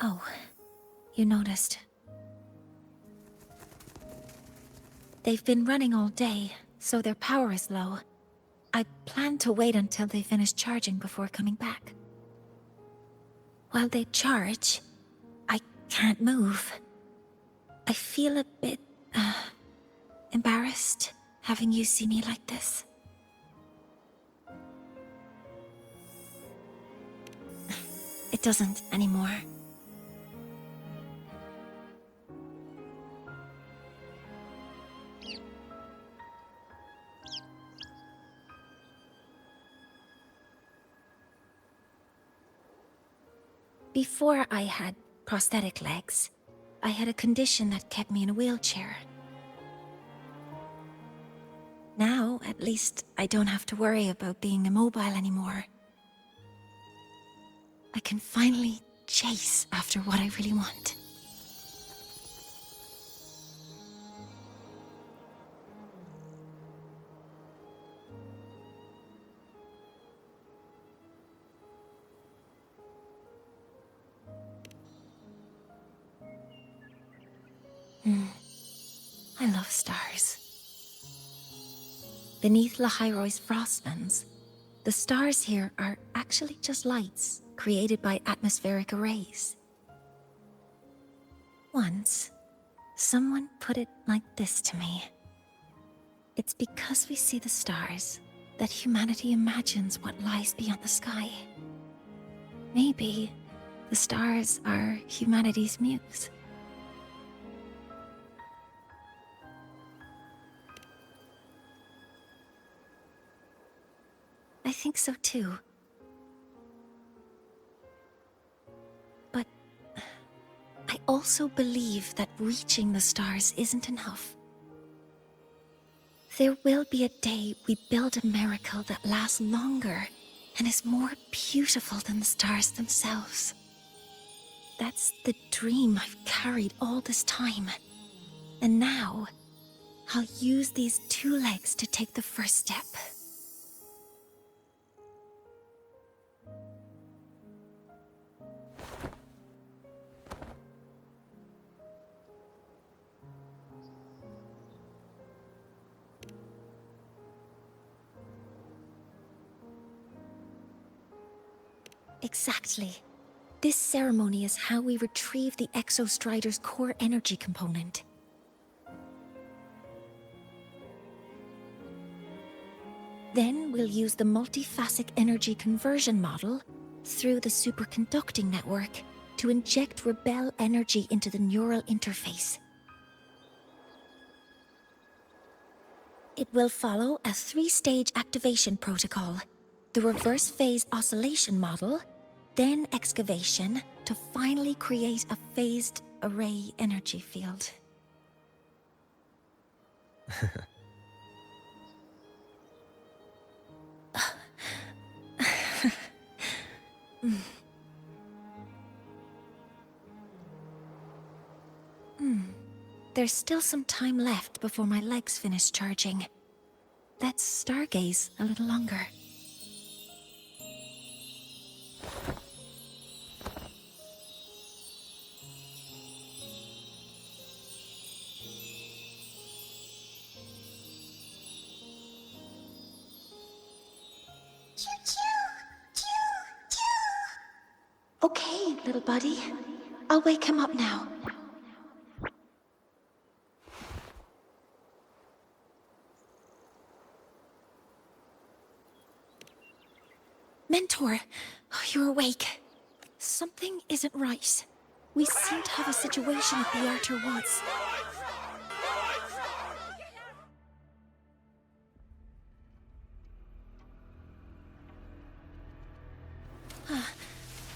Oh, you noticed. They've been running all day, so their power is low. I plan to wait until they finish charging before coming back. While they charge, I can't move. I feel a bit, embarrassed having you see me like this. It doesn't anymore. Before I had prosthetic legs, I had a condition that kept me in a wheelchair. Now, at least, I don't have to worry about being immobile anymore. I can finally chase after what I really want. I love stars. Beneath Lahai Roi's frostlands, the stars here are actually just lights created by atmospheric arrays. Once, someone put it like this to me. It's because we see the stars that humanity imagines what lies beyond the sky. Maybe the stars are humanity's muse. I think so too. But I also believe that reaching the stars isn't enough. There will be a day we build a miracle that lasts longer and is more beautiful than the stars themselves. That's the dream I've carried all this time. And now, I'll use these two legs to take the first step. Exactly. This ceremony is how we retrieve the Exostrider's core energy component. Then we'll use the multiphasic energy conversion model through the superconducting network to inject rebel energy into the neural interface. It will follow a 3-stage activation protocol: the reverse phase oscillation model, then excavation to finally create a phased array energy field. There's still some time left before my legs finish charging. Let's stargaze a little longer. Okay, little buddy. I'll wake him up now. Mentor, you're awake. Something isn't right. We seem to have a situation at the Outer Woods.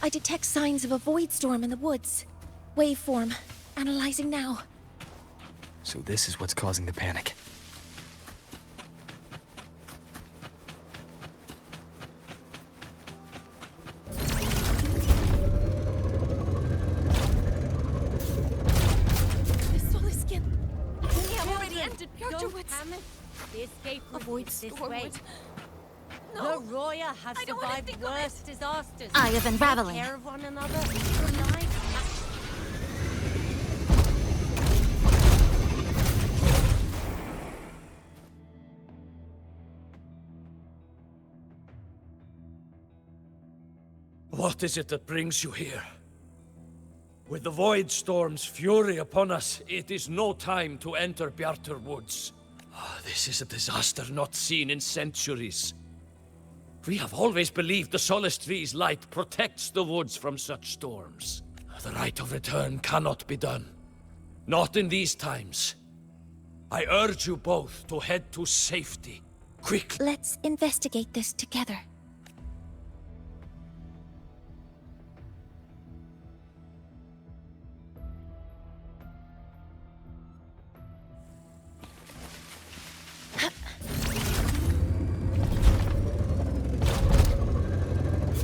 I detect signs of a void storm in the woods. Waveform. Analyzing now. So this is what's causing the panic. Damn it. The escape route Avoid is this storm way. with- The Roya have survived worse disasters. Eye of unraveling. Take care of one another. Your lives What is it that brings you here? With the Void Storm's fury upon us, it is no time to enter Bjartur Woods. This is a disaster not seen in centuries. We have always believed the Solace Tree's light protects the woods from such storms. The right of return cannot be done. Not in these times. I urge you both to head to safety, quickly. Let's investigate this together.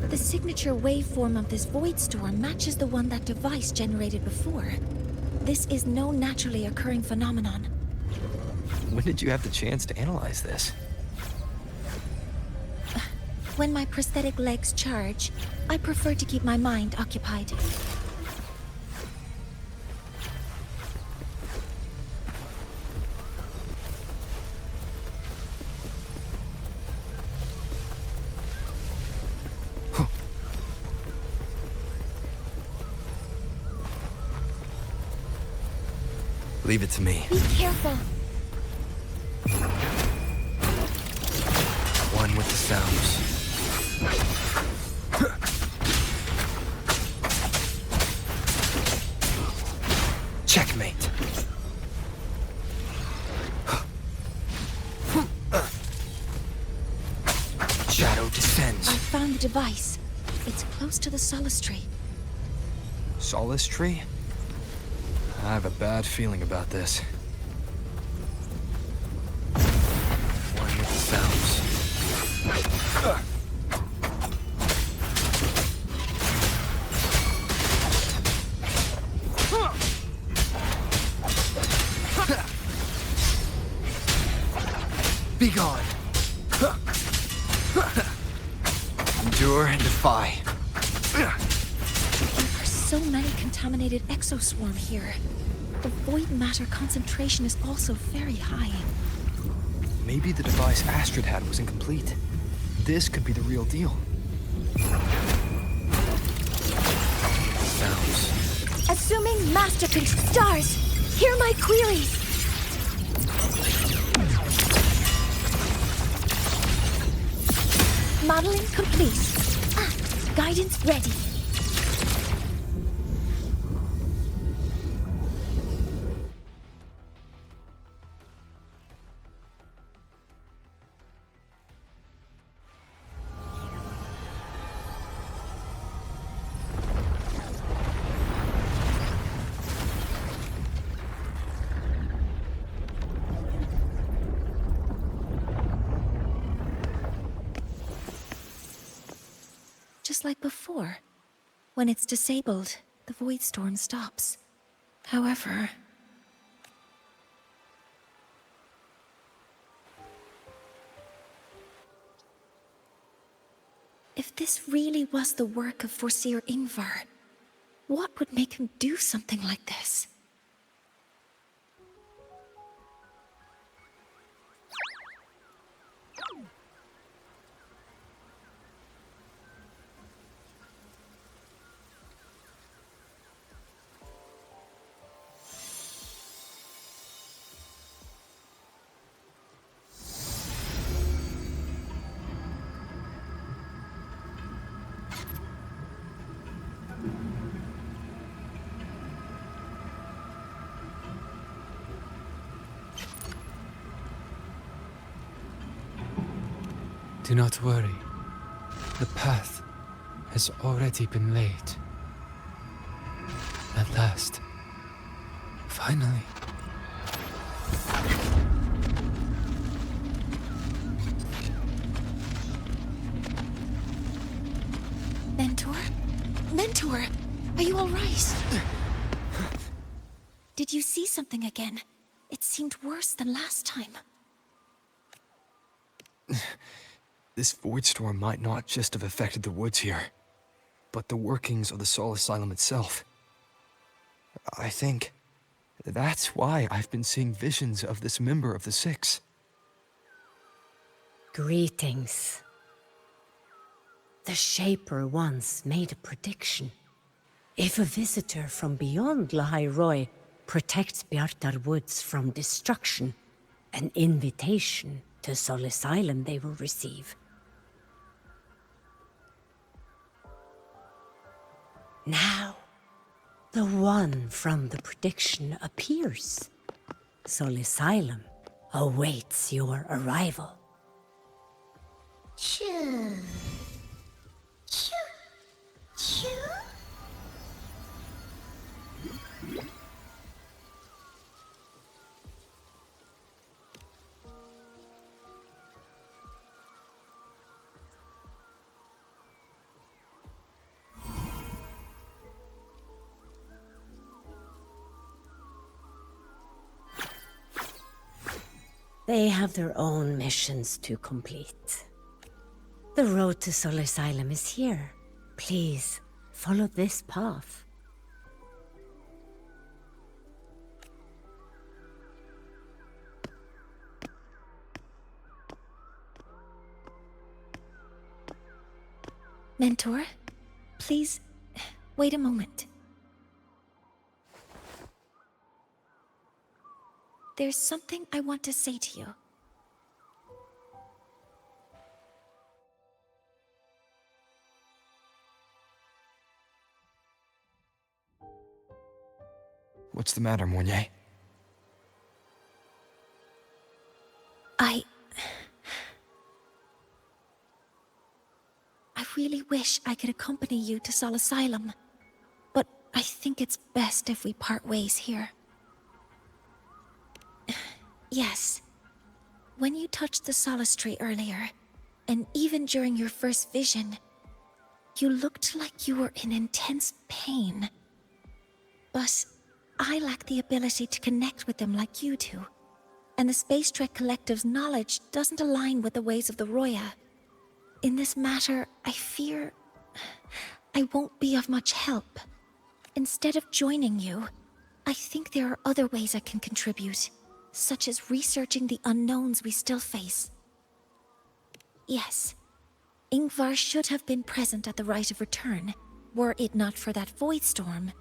The signature waveform of this void storm matches the one that device generated before. This is no naturally occurring phenomenon. When did you have the chance to analyze this? When my prosthetic legs charge, I prefer to keep my mind occupied. Leave it to me. Be careful. One with the sounds. Checkmate. Shadow descends. I found the device. It's close to the Solace Tree. Solace Tree? I have a bad feeling about this. One with the sounds. Be gone. Endure and defy. There are so many contaminated exoswarm here. The void matter concentration is also very high. Maybe the device Astrid had was incomplete. This could be the real deal. Sounds. Assuming Master Control Stars, hear my queries. Modeling complete. Guidance ready. Just like before. When it's disabled, the void storm stops. However... if this really was the work of Foreseer Ingvar, what would make him do something like this? Do not worry. The path has already been laid. At last. Finally. Mentor? Mentor! Are you alright? Did you see something again? It seemed worse than last time. This void storm might not just have affected the woods here, but the workings of the Sol Asylum itself. I think that's why I've been seeing visions of this member of the Six. Greetings. The Shaper once made a prediction. If a visitor from beyond Lahai Roi protects Bjartar Woods from destruction, an invitation to Sol Asylum they will receive. Now, the one from the prediction appears. Sol Asylum awaits your arrival. Choo. Choo. Choo. They have their own missions to complete. The road to Sol Asylum is here. Please, follow this path. Mentor, please, wait a moment. There's something I want to say to you. What's the matter, Mornier? I really wish I could accompany you to Sol Asylum, but I think it's best if we part ways here. Yes. When you touched the solace tree earlier, and even during your first vision, you looked like you were in intense pain. But I lack the ability to connect with them like you do, and the Space Trek Collective's knowledge doesn't align with the ways of the Roya. In this matter, I fear I won't be of much help. Instead of joining you, I think there are other ways I can contribute, such as researching the unknowns we still face. Yes, Ingvar should have been present at the Rite of Return. Were it not for that void storm,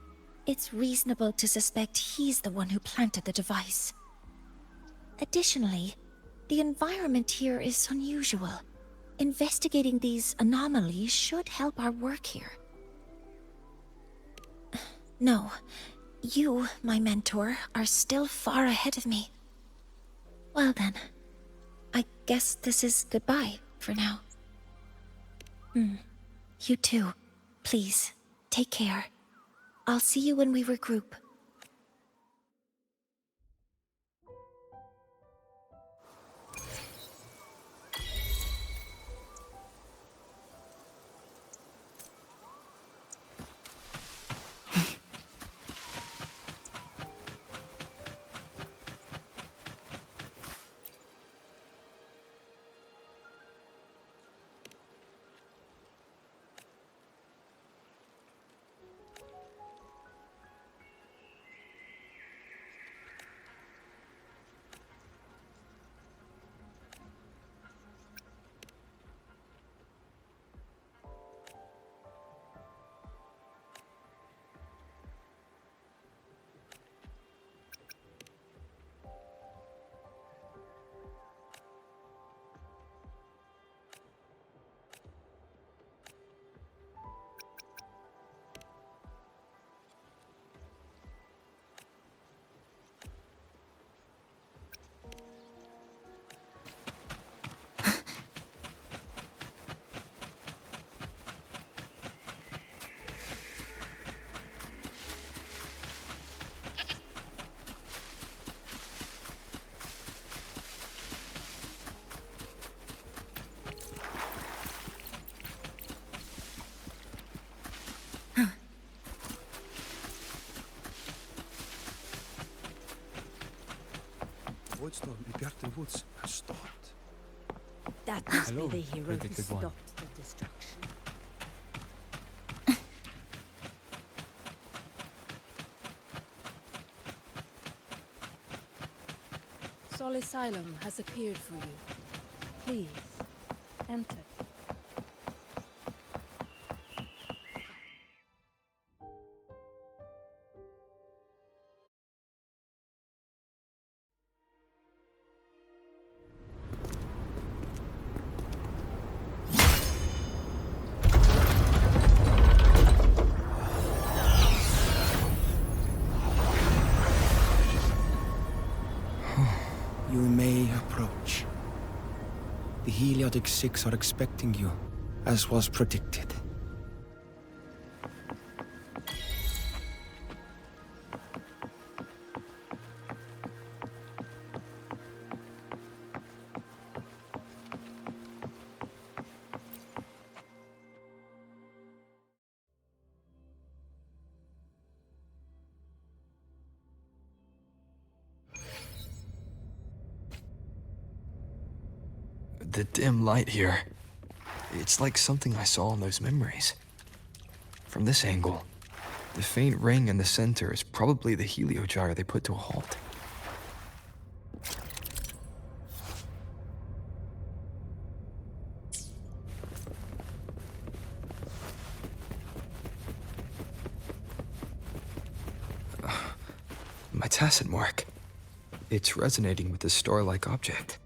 it's reasonable to suspect he's the one who planted the device. Additionally, the environment here is unusual. Investigating these anomalies should help our work here. No, you, my mentor, are still far ahead of me. Well then, I guess this is goodbye for now. You too. Please, take care. I'll see you when we regroup. Voidstorm in Bjartar Woods has stopped. That must Hello, be the hero who predicted one. stopped the destruction. Sol Asylum has appeared for you. Please, enter. You may approach. The Heliotic Six are expecting you, as was predicted. The dim light here. It's like something I saw in those memories. From this angle, the faint ring in the center is probably the heliogyre they put to a halt. My tacit mark. It's resonating with this star-like object.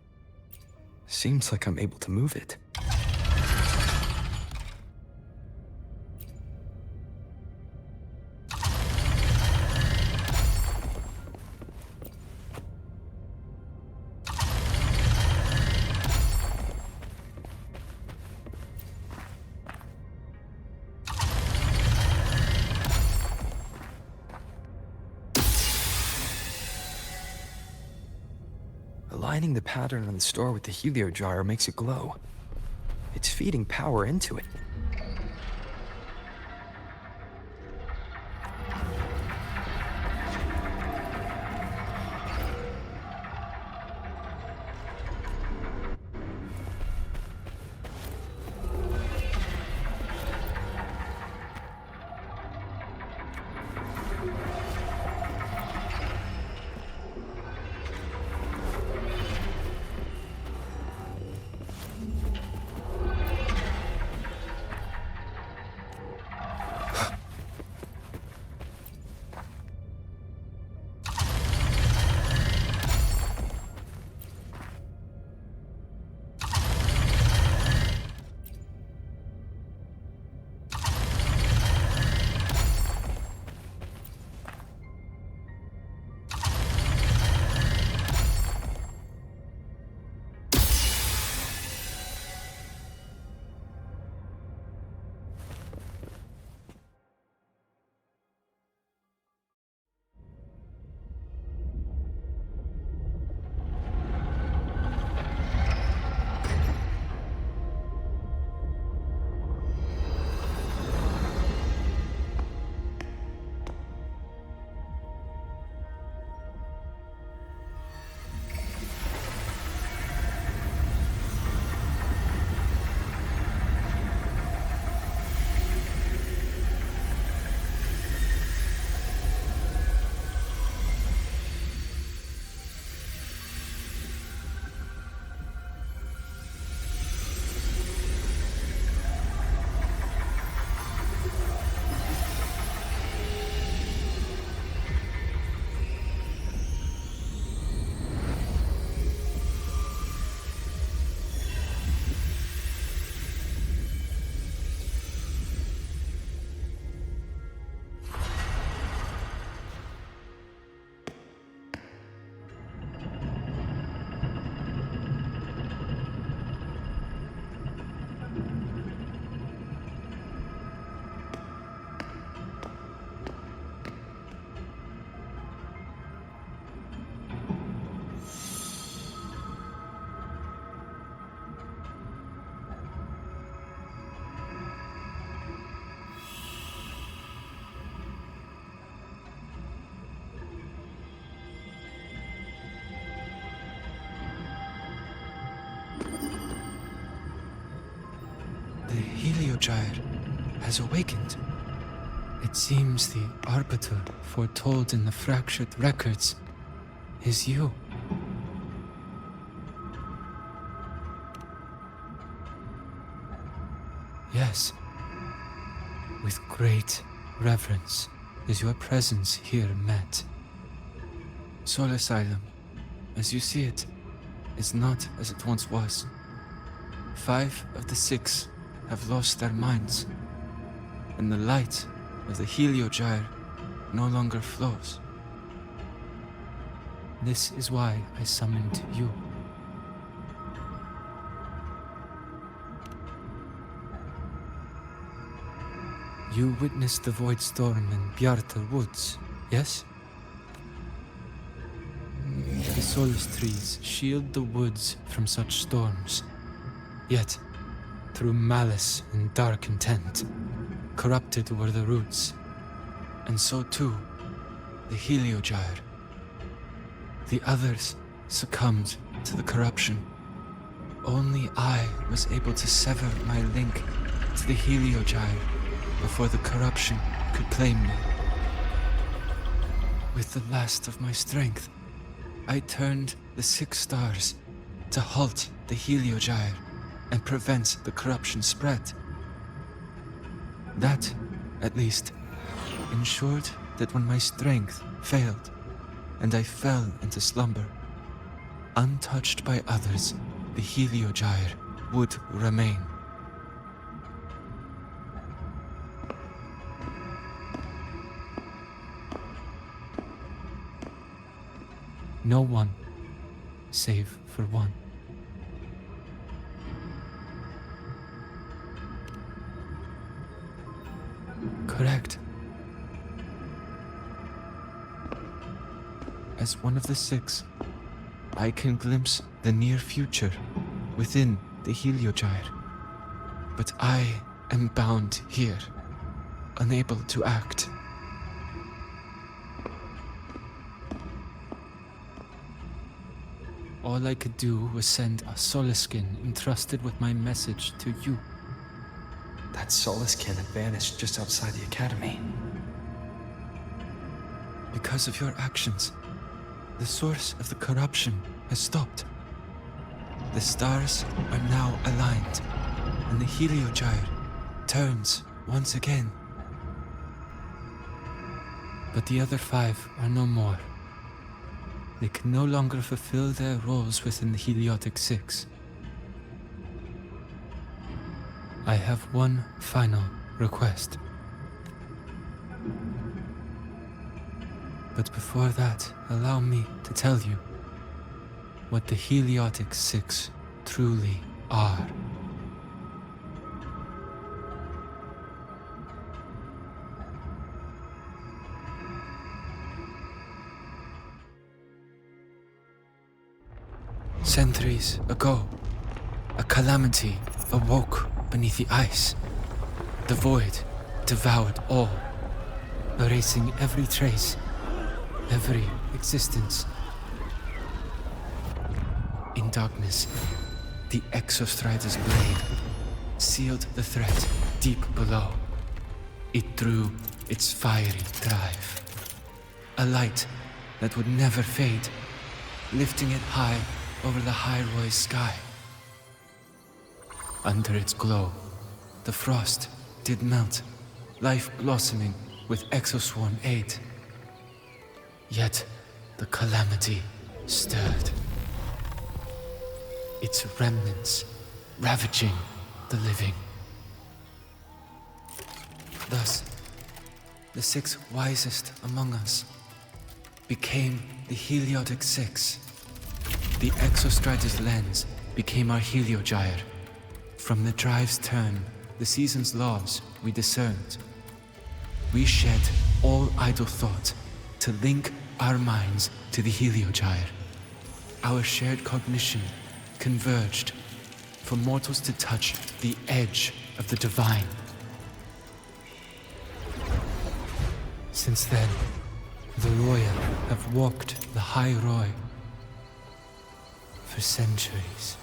Seems like I'm able to move it. Aligning the pattern on the star with the heliogyre makes it glow. It's feeding power into it. The Heliogyre has awakened. It seems the Arbiter foretold in the fractured records is you. Yes. With great reverence is your presence here met. Soul Asylum, as you see it, is not as it once was. 5 of the 6 have lost their minds, and the light of the Heliogyre no longer flows. This is why I summoned you. You witnessed the Void Storm in Bjartar Woods, yes? The Solace trees shield the woods from such storms. Yet, through malice and dark intent, corrupted were the roots. And so too, the Heliogyre. The others succumbed to the corruption. Only I was able to sever my link to the Heliogyre before the corruption could claim me. With the last of my strength, I turned the 6 stars to halt the Heliogyre and prevent the corruption spread. That, at least, ensured that when my strength failed and I fell into slumber, untouched by others, the Heliogyre would remain. No one, save for one. Correct. As one of the 6, I can glimpse the near future within the Heliogyre. But I am bound here, unable to act. All I could do was send a Soliskin entrusted with my message to you. That Soliskin had vanished just outside the academy. Because of your actions, the source of the corruption has stopped. The stars are now aligned, and the Heliogyre turns once again. But the other 5 are no more. They can no longer fulfill their roles within the Heliotic 6. I have one final request. But before that, allow me to tell you what the Heliotic 6 truly are. Centuries ago, a calamity awoke beneath the ice. The void devoured all, erasing every trace, every existence. In darkness, the Exostrider's blade sealed the threat deep below. It drew its fiery drive. A light that would never fade, lifting it high over the Lahai Roi sky. Under its glow, the frost did melt, life blossoming with Exoswarm aid. Yet the calamity stirred, its remnants ravaging the living. Thus, the 6 wisest among us became the Heliotic 6. The Exostrider's lens became our Heliogyre. From the drive's turn, the season's laws we discerned. We shed all idle thought to link our minds to the Heliogyre. Our shared cognition converged for mortals to touch the edge of the divine. Since then, the Royal have walked the Lahai Roi for centuries.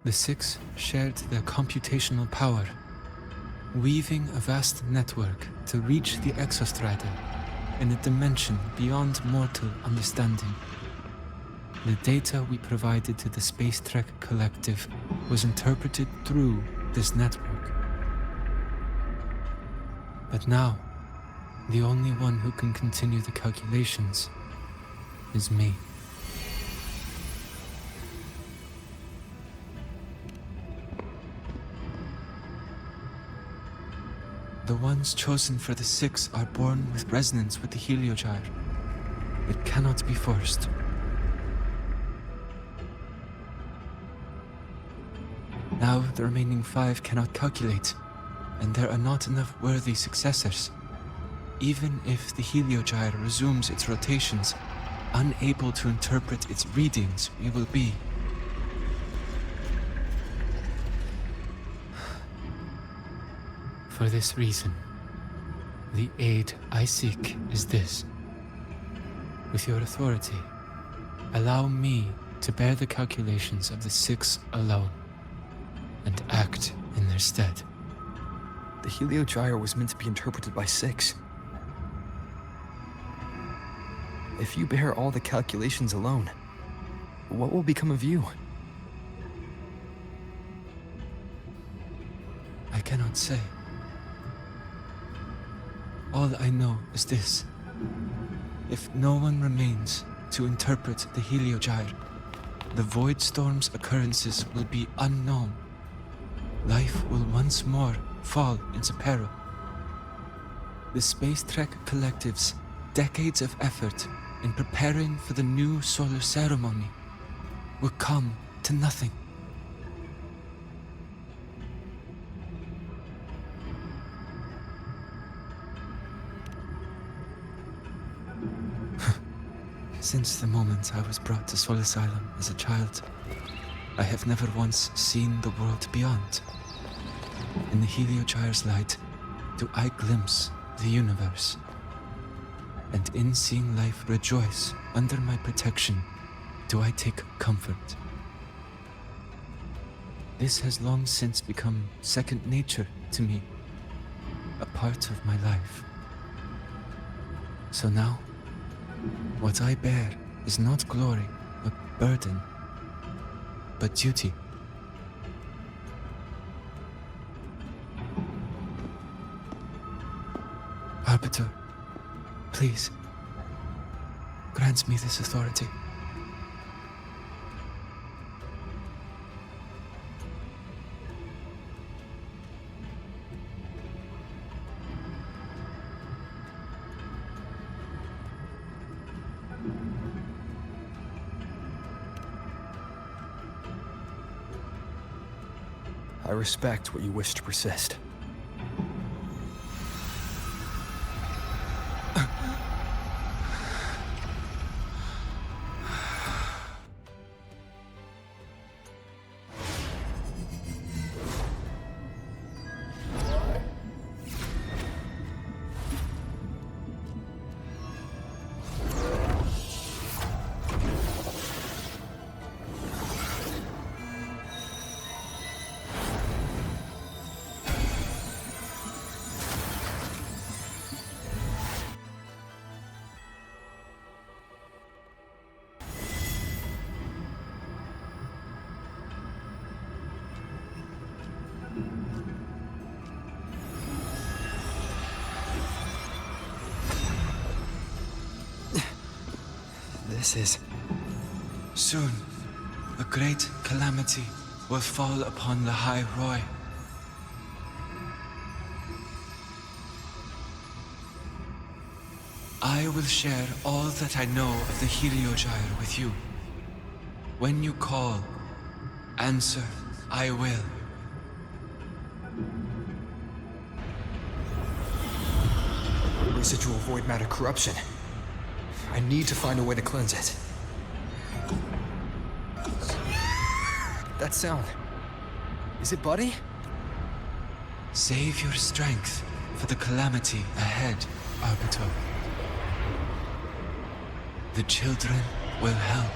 The Six shared their computational power, weaving a vast network to reach the Exostratum in a dimension beyond mortal understanding. The data we provided to the Space Trek Collective was interpreted through this network. But now, the only one who can continue the calculations is me. The ones chosen for the Six are born with resonance with the Heliogyre. It cannot be forced. Now the remaining 5 cannot calculate, and there are not enough worthy successors. Even if the Heliogyre resumes its rotations, unable to interpret its readings, we will be. For this reason, the aid I seek is this. With your authority, allow me to bear the calculations of the Six alone, and act in their stead. The Heliogyre was meant to be interpreted by 6. If you bear all the calculations alone, what will become of you? I cannot say. All I know is this. If no one remains to interpret the Heliogyre, the Void Storm's occurrences will be unknown. Life will once more fall into peril. The Space Trek Collective's decades of effort in preparing for the new solar ceremony will come to nothing. Since the moment I was brought to Sol Asylum as a child, I have never once seen the world beyond. In the Heliogyre's light, do I glimpse the universe. And in seeing life rejoice under my protection, do I take comfort. This has long since become second nature to me, a part of my life. So now, what I bear is not glory or burden, but duty. Arbiter, please, grant me this authority. I respect what you wish to persist. This is... Soon, a great calamity will fall upon Lahai Roi. I will share all that I know of the Heliogyre with you. When you call, answer, I will. Residual void matter corruption. I need to find a way to cleanse it. That sound. Is it Buddy? Save your strength for the calamity ahead, Arbiter. The children will help.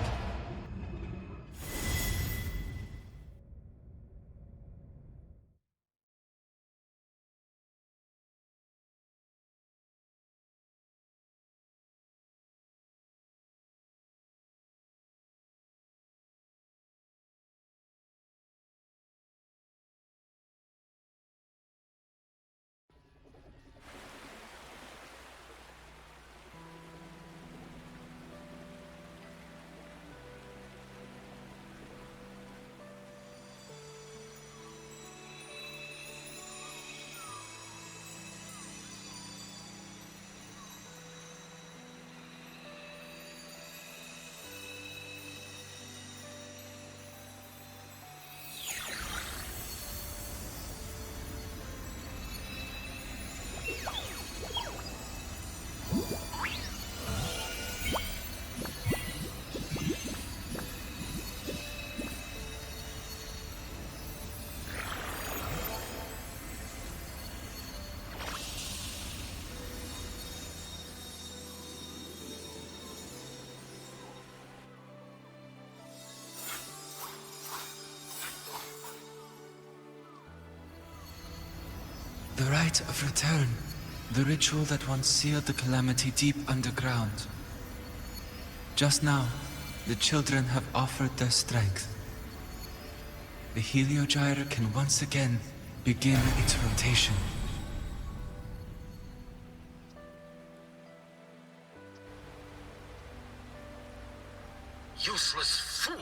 rite of return. The ritual that once sealed the calamity deep underground. Just now, the children have offered their strength. The Heliogyre can once again begin its rotation. Useless fool!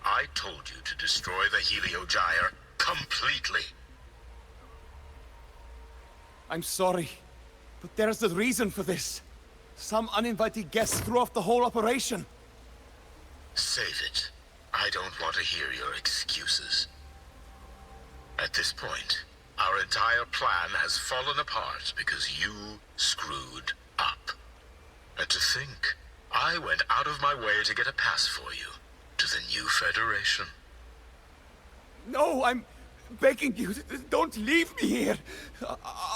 I told you to destroy the Heliogyre completely. I'm sorry, but there's a reason for this. Some uninvited guests threw off the whole operation. Save it. I don't want to hear your excuses. At this point, our entire plan has fallen apart because you screwed up. And to think, I went out of my way to get a pass for you to the new Federation. No, I'm begging you, don't leave me here.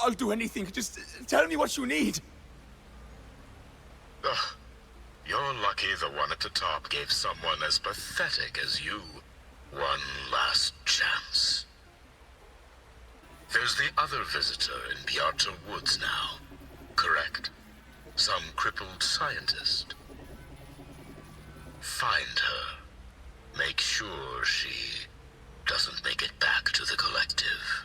I'll do anything, just tell me what you need. Ugh. You're lucky the one at the top gave someone as pathetic as you one last chance. There's the other visitor in Bjarta Woods now, correct? Some crippled scientist. Find her. Make sure she doesn't make it back to the collective.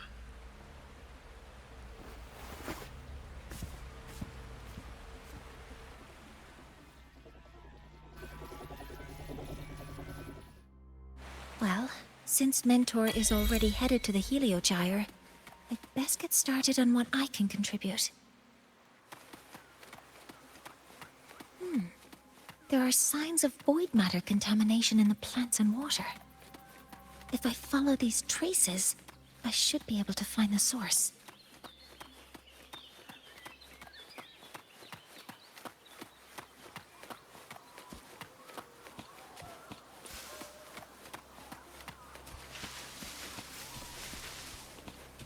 Well, since Mentor is already headed to the Heliogyre, I'd best get started on what I can contribute. There are signs of void matter contamination in the plants and water. If I follow these traces, I should be able to find the source.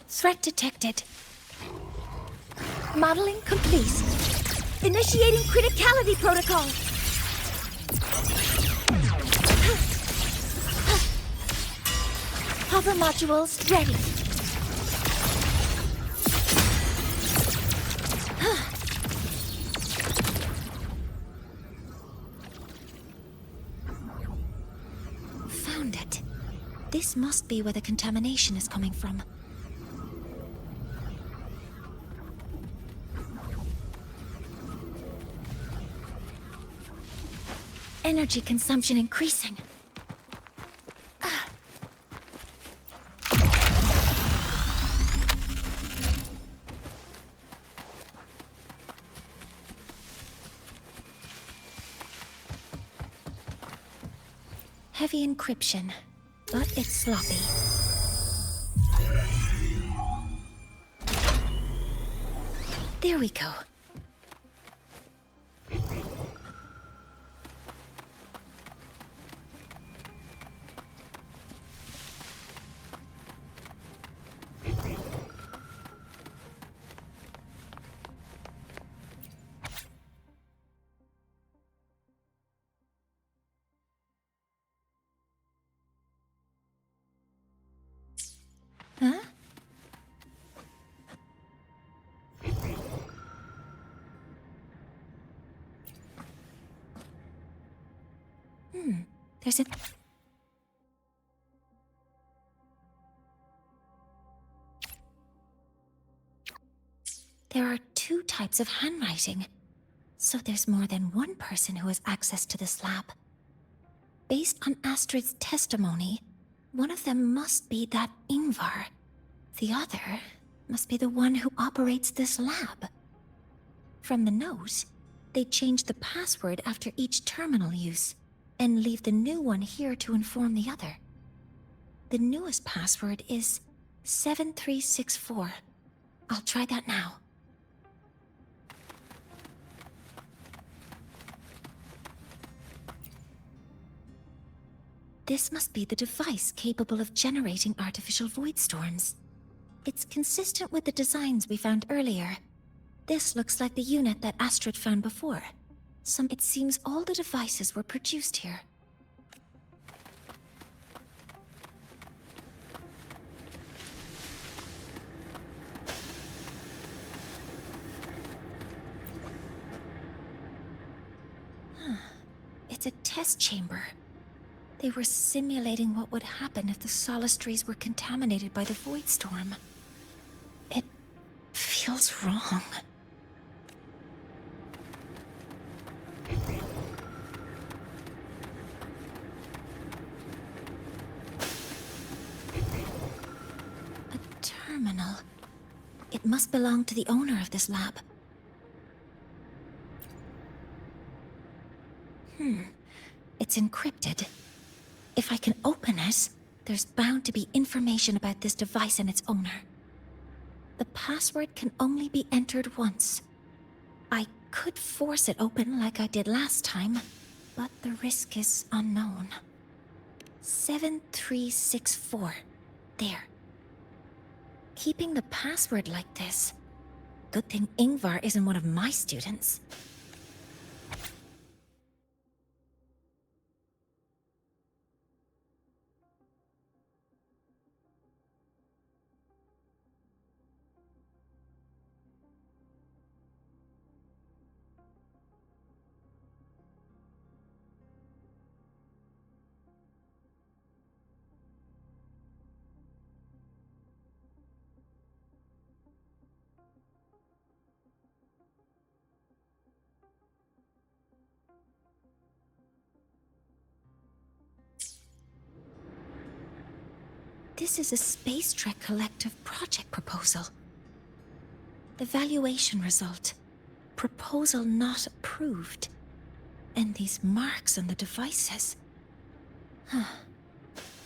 Threat detected. Modeling complete. Initiating criticality protocol. Hover modules ready. Found it. This must be where the contamination is coming from. Energy consumption increasing. Heavy encryption, but it's sloppy. There we go. Huh? There's a... There are two types of handwriting, so there's more than one person who has access to this lab. Based on Astrid's testimony, one of them must be that Ingvar. The other must be the one who operates this lab. From the note, they change the password after each terminal use, and leave the new one here to inform the other. The newest password is 7364. I'll try that now. This must be the device capable of generating artificial void storms. It's consistent with the designs we found earlier. This looks like the unit that Astrid found before. It seems all the devices were produced here. test chamber. They were simulating what would happen if the Solace trees were contaminated by the Void Storm. It feels wrong. A terminal. It must belong to the owner of this lab. It's encrypted. If I can open it, there's bound to be information about this device and its owner. The password can only be entered once. I could force it open like I did last time, but the risk is unknown. 7364. There. Keeping the password like this. Good thing Ingvar isn't one of my students. This is a Space Trek Collective project proposal. Evaluation result. Proposal not approved. And these marks on the devices.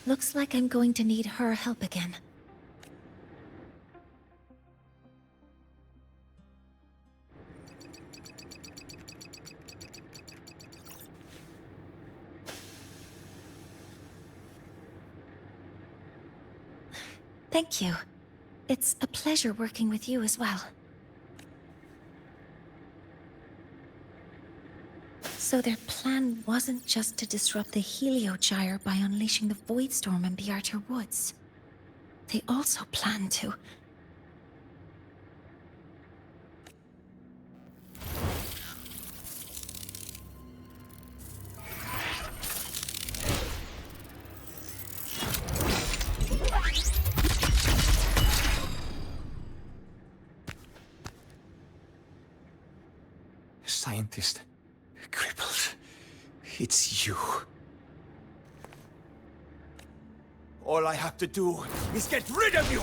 Looks like I'm going to need her help again. Thank you. It's a pleasure working with you as well. So their plan wasn't just to disrupt the Heliogyre by unleashing the Void Storm in Bjartur Woods. They also planned to... Scientist. Crippled. It's you. All I have to do is get rid of you!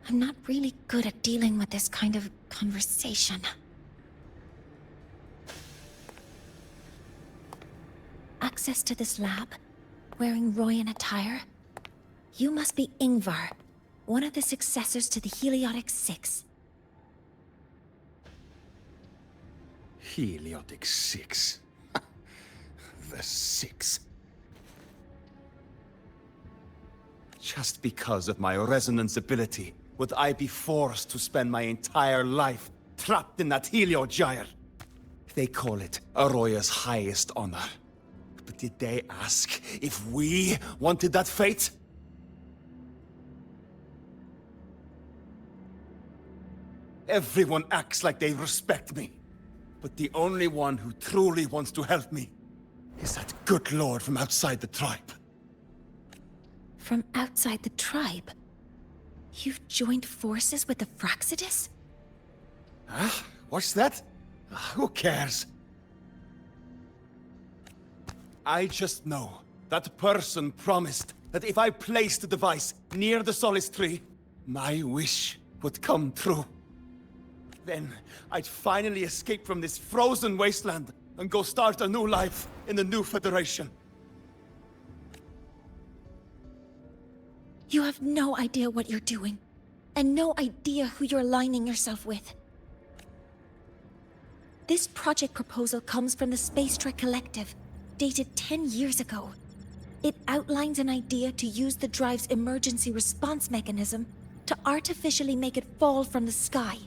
I'm not really good at dealing with this kind of conversation. Access to this lab? Wearing Royan attire? You must be Ingvar, one of the successors to the Heliotic Six. Heliotic Six. The Six. Just because of my resonance ability, would I be forced to spend my entire life trapped in that Heliogyre? They call it Aroya's highest honor. But did they ask if we wanted that fate? Everyone acts like they respect me. But the only one who truly wants to help me is that good lord from outside the tribe. From outside the tribe? You've joined forces with the Fraxidus? Huh? What's that? Who cares? I just know that person promised that if I placed the device near the Solace tree, my wish would come true. Then I'd finally escape from this frozen wasteland and go start a new life in the new Federation. You have no idea what you're doing, and no idea who you're aligning yourself with. This project proposal comes from the Space Trek Collective, dated 10 years ago. It outlines an idea to use the drive's emergency response mechanism to artificially make it fall from the sky.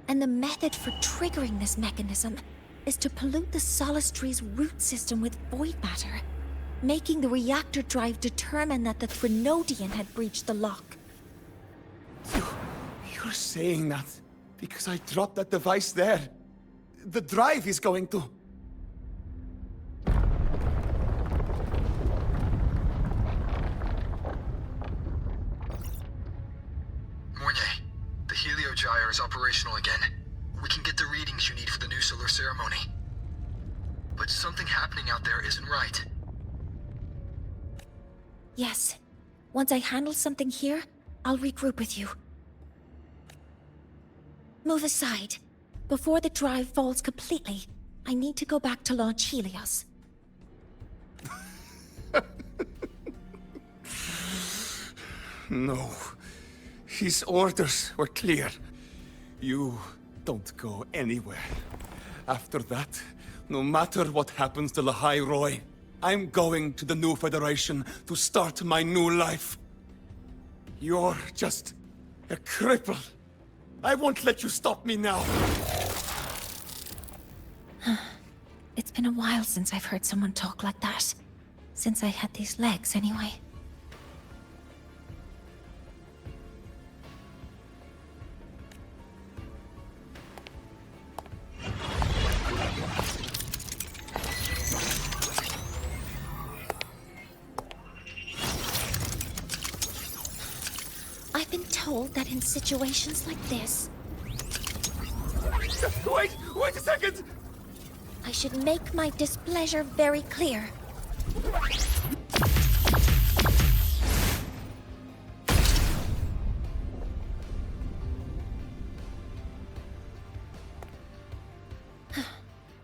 And the method for triggering this mechanism is to pollute the Solace tree's root system with void matter. making the reactor drive determine that the Threnodian had breached the lock. You're saying that because I dropped that device there. The drive is going to... Mornier, the Heliogyre is operational again. We can get the readings you need for the new solar ceremony. But something happening out there isn't right. Yes. Once I handle something here, I'll regroup with you. Move aside. Before the drive falls completely, I need to go back to launch Helios. No. His orders were clear. You don't go anywhere. After that, no matter what happens to Lahai Roi, I'm going to the new Federation to start my new life. You're just a cripple. I won't let you stop me now. It's been a while since I've heard someone talk like that. Since I had these legs, anyway. I've been told that in situations like this... Wait a second! I should make my displeasure very clear.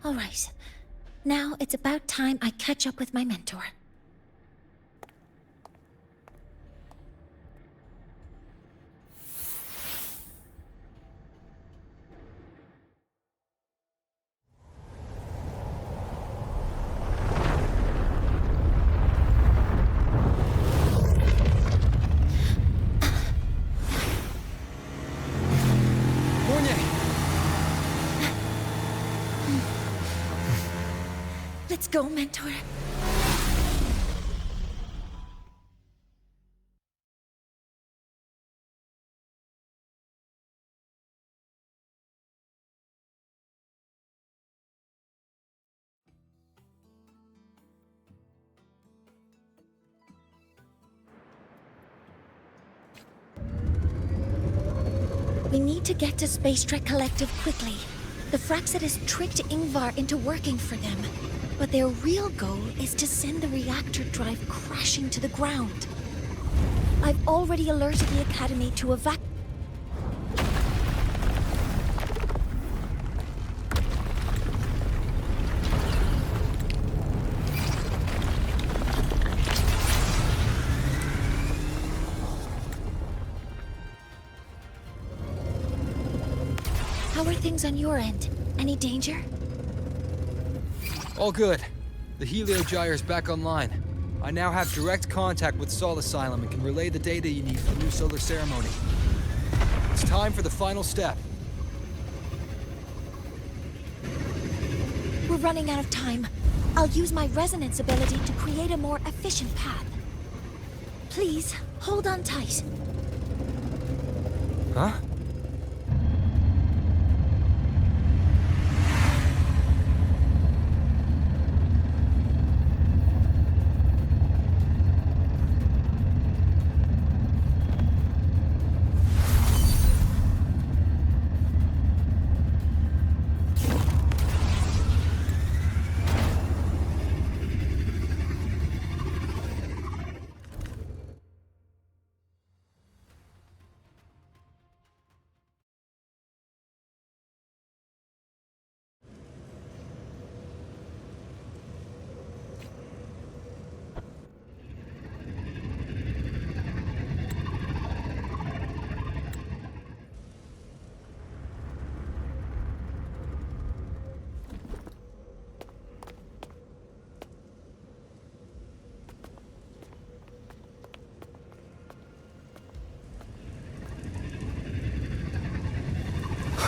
All right. Now it's about time I catch up with my mentor. Let's go, mentor. We need to get to Space Trek Collective quickly. The Fraxidus tricked Ingvar into working for them. But their real goal is to send the reactor drive crashing to the ground. I've already alerted the Academy to evacuate. How are things on your end? Any danger? All good. The Heliogyre is back online. I now have direct contact with Sol Asylum and can relay the data you need for the new solar ceremony. It's time for the final step. We're running out of time. I'll use my resonance ability to create a more efficient path. Please, hold on tight. Huh?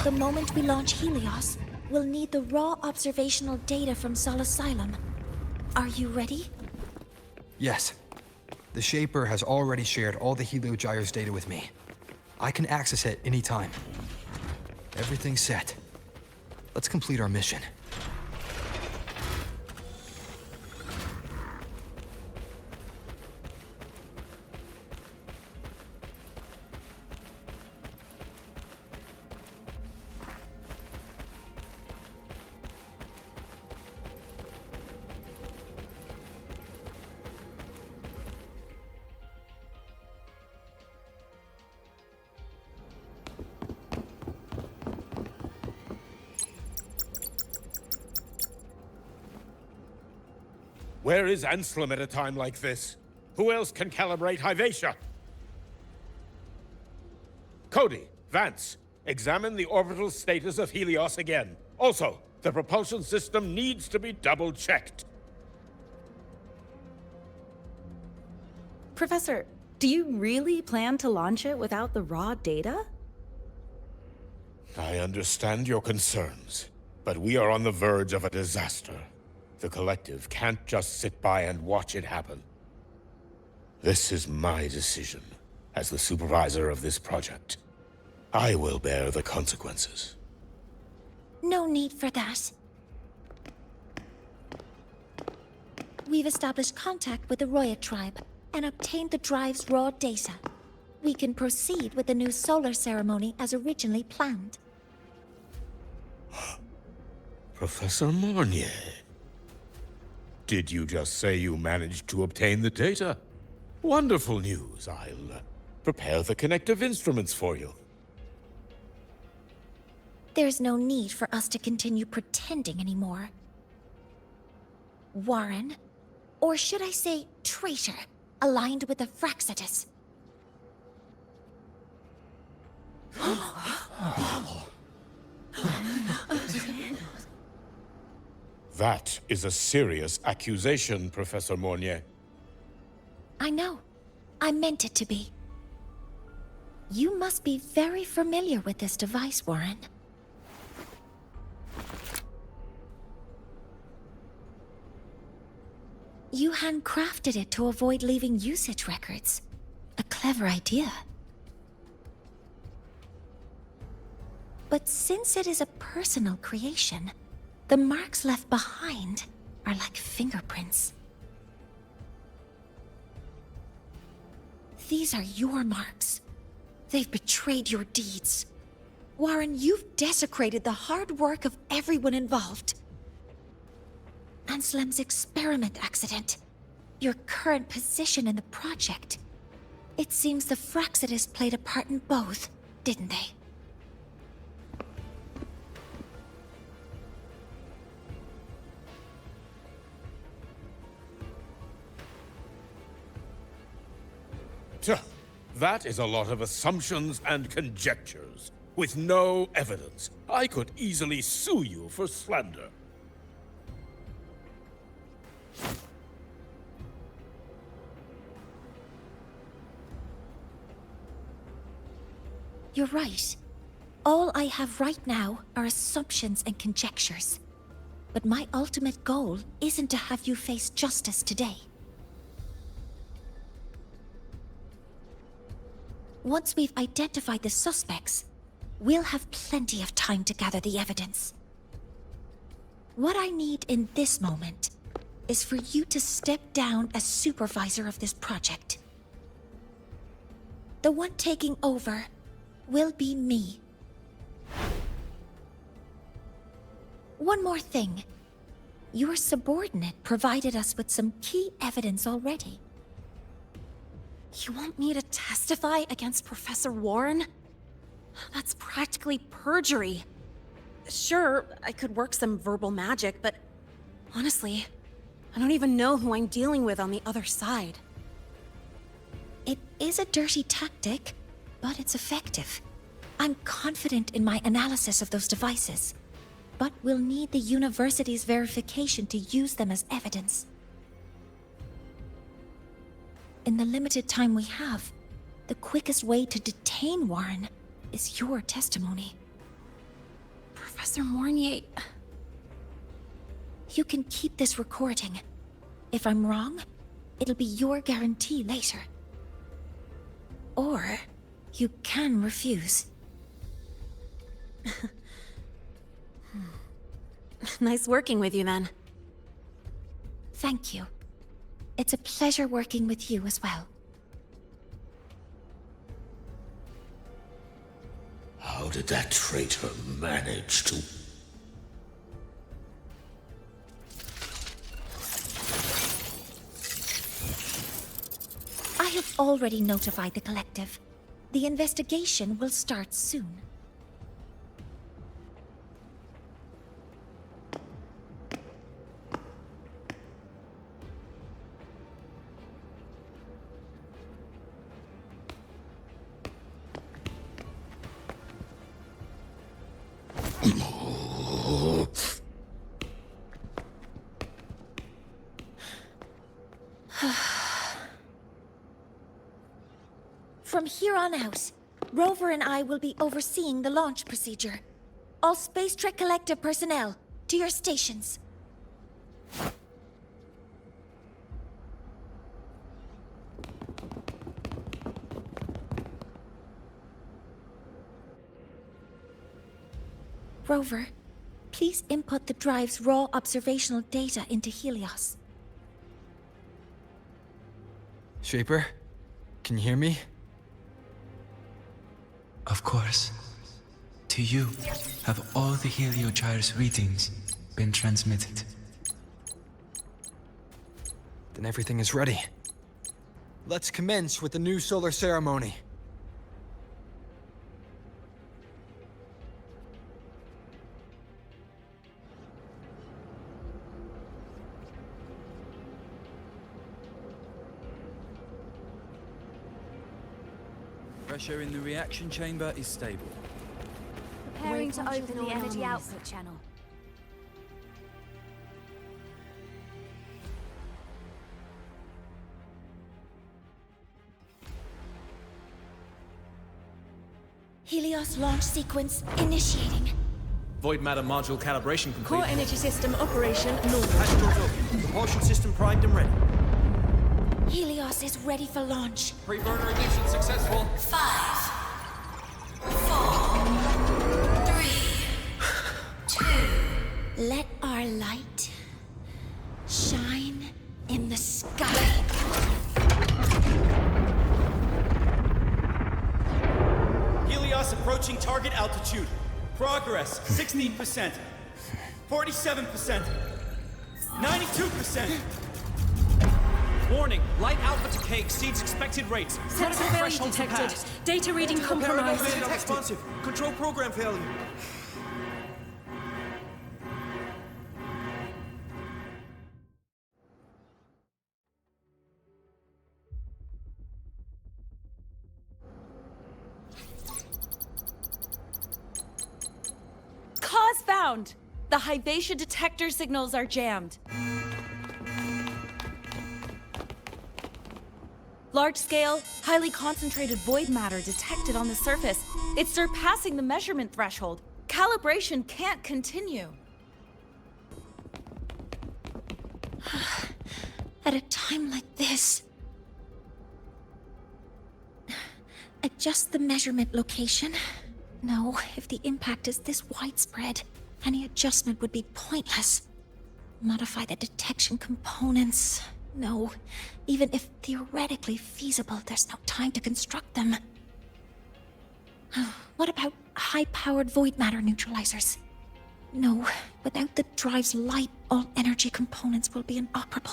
The moment we launch Helios, we'll need the raw observational data from Sol Asylum. Are you ready? Yes. The Shaper has already shared all the Heliogyre's data with me. I can access it anytime. Everything's set. Let's complete our mission. Where is Anselm at a time like this? Who else can calibrate Hyvatia? Cody, Vance, examine the orbital status of Helios again. Also, the propulsion system needs to be double-checked. Professor, do you really plan to launch it without the raw data? I understand your concerns, but we are on the verge of a disaster. The Collective can't just sit by and watch it happen. This is my decision, as the supervisor of this project. I will bear the consequences. No need for that. We've established contact with the Roi tribe and obtained the drive's raw data. We can proceed with the new solar ceremony as originally planned. Professor Mornier. Did you just say you managed to obtain the data? Wonderful news. I'll prepare the connective instruments for you. There's no need for us to continue pretending anymore. Warren, or should I say traitor, aligned with the Fraxitus. That is a serious accusation, Professor Mornier. I know. I meant it to be. You must be very familiar with this device, Warren. You handcrafted it to avoid leaving usage records. A clever idea. But since it is a personal creation, the marks left behind are like fingerprints. These are your marks. They've betrayed your deeds. Warren, you've desecrated the hard work of everyone involved. Anselm's experiment accident, your current position in the project. It seems the Fraxitus played a part in both, didn't they? That is a lot of assumptions and conjectures, with no evidence. I could easily sue you for slander. You're right. All I have right now are assumptions and conjectures. But my ultimate goal isn't to have you face justice today. Once we've identified the suspects, we'll have plenty of time to gather the evidence. What I need in this moment is for you to step down as supervisor of this project. The one taking over will be me. One more thing. Your subordinate provided us with some key evidence already. You want me to testify against Professor Warren? That's practically perjury. Sure, I could work some verbal magic, but honestly, I don't even know who I'm dealing with on the other side. It is a dirty tactic, but it's effective. I'm confident in my analysis of those devices, but we'll need the university's verification to use them as evidence. In the limited time we have, the quickest way to detain Warren is your testimony. Professor Mornier... You can keep this recording. If I'm wrong, It'll be your guarantee later. Or you can refuse. Nice working with you then. Thank you. It's a pleasure working with you as well. How did that traitor manage to... I have already notified the Collective. The investigation will start soon. From here on out, Rover and I will be overseeing the launch procedure. All Space Trek Collective personnel, to your stations. Rover, please input the drive's raw observational data into Helios. Shaper, can you hear me? Of course. To you, have all the Heliogyre's readings been transmitted? Then everything is ready. Let's commence with the new solar ceremony. Pressure in the reaction chamber is stable. Preparing to open the energy output channel. Helios launch sequence initiating. Void matter module calibration complete. Core energy system operation normal. Pastoral's open. Propulsion system primed and ready. Helios is ready for launch. Pre-burner ignition successful. 5, 4, 3, 2. Let our light shine in the sky. Helios approaching target altitude. Progress 16%. 47%. 92%. Warning, light alpha decay exceeds expected rates. Sensor failure detected. Data reading compromised. Responsive. Control program failure. Cause found! The Hypatia detector signals are jammed. Large-scale, highly concentrated void matter detected on the surface. It's surpassing the measurement threshold. Calibration can't continue. At a time like this... Adjust the measurement location. No, if the impact is this widespread, any adjustment would be pointless. Modify the detection components. No, even if theoretically feasible, there's no time to construct them. What about high-powered void matter neutralizers? No, without the drive's light, all energy components will be inoperable.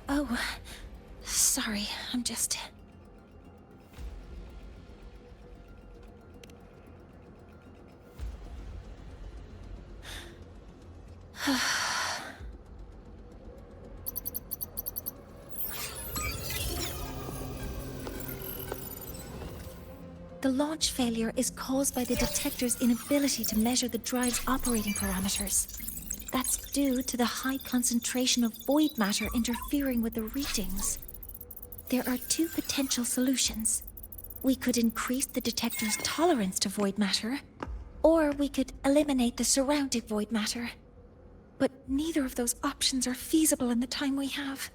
Oh, sorry, I'm just... The launch failure is caused by the detector's inability to measure the drive's operating parameters. That's due to the high concentration of void matter interfering with the readings. There are two potential solutions. We could increase the detector's tolerance to void matter, or we could eliminate the surrounding void matter. But neither of those options are feasible in the time we have.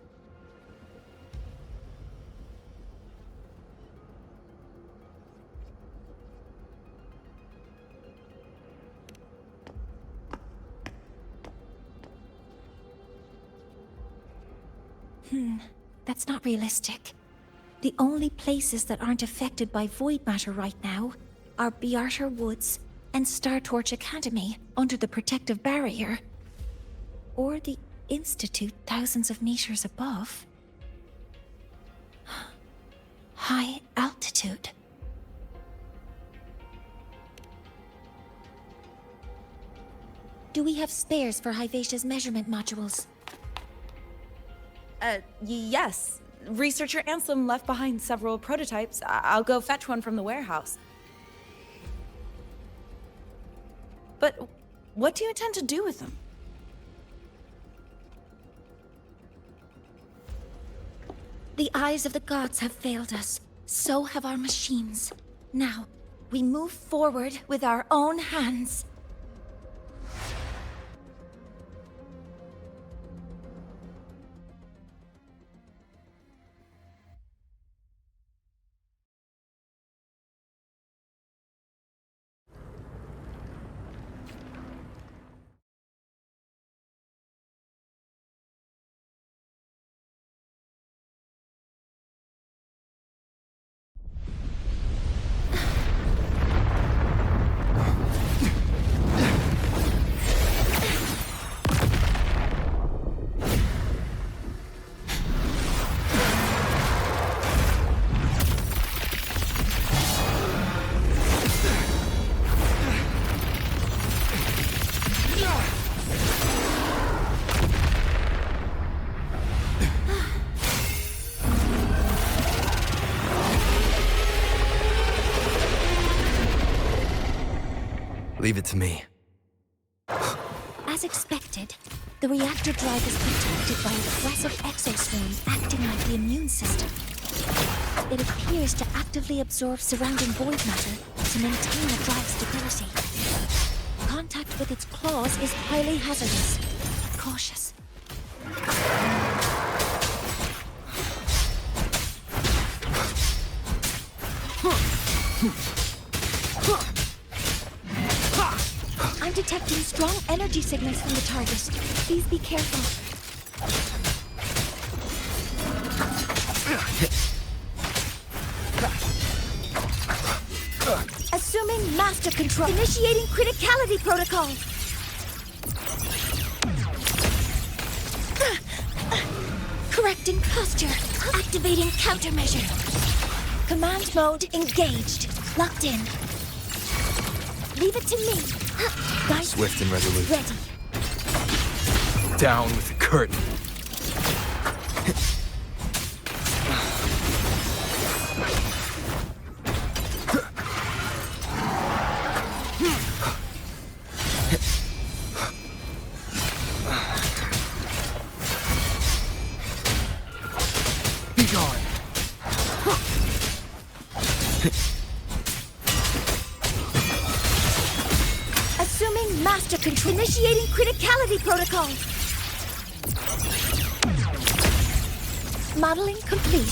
That's not realistic. The only places that aren't affected by void matter right now are Bearter Woods and Star Torch Academy under the protective barrier. Or the Institute thousands of meters above. High altitude. Do we have spares for Hyvatia's measurement modules? Yes. Researcher Ansem left behind several prototypes. I'll go fetch one from the warehouse. But what do you intend to do with them? The eyes of the gods have failed us. So have our machines. Now, we move forward with our own hands. Leave it to me. As expected, the reactor drive is protected by aggressive exoswarms acting like the immune system. It appears to actively absorb surrounding void matter to maintain the drive's stability. Contact with its claws is highly hazardous. Cautious. I'm detecting strong energy signals from the target. Please be careful. Assuming master control. Initiating criticality protocol. Correcting posture. Activating countermeasure. Command mode engaged. Locked in. Leave it to me. Guide. Swift and resolute. Ready. Down with the curtain. Be gone. Assuming master control. Initiating criticality protocol. Modeling complete.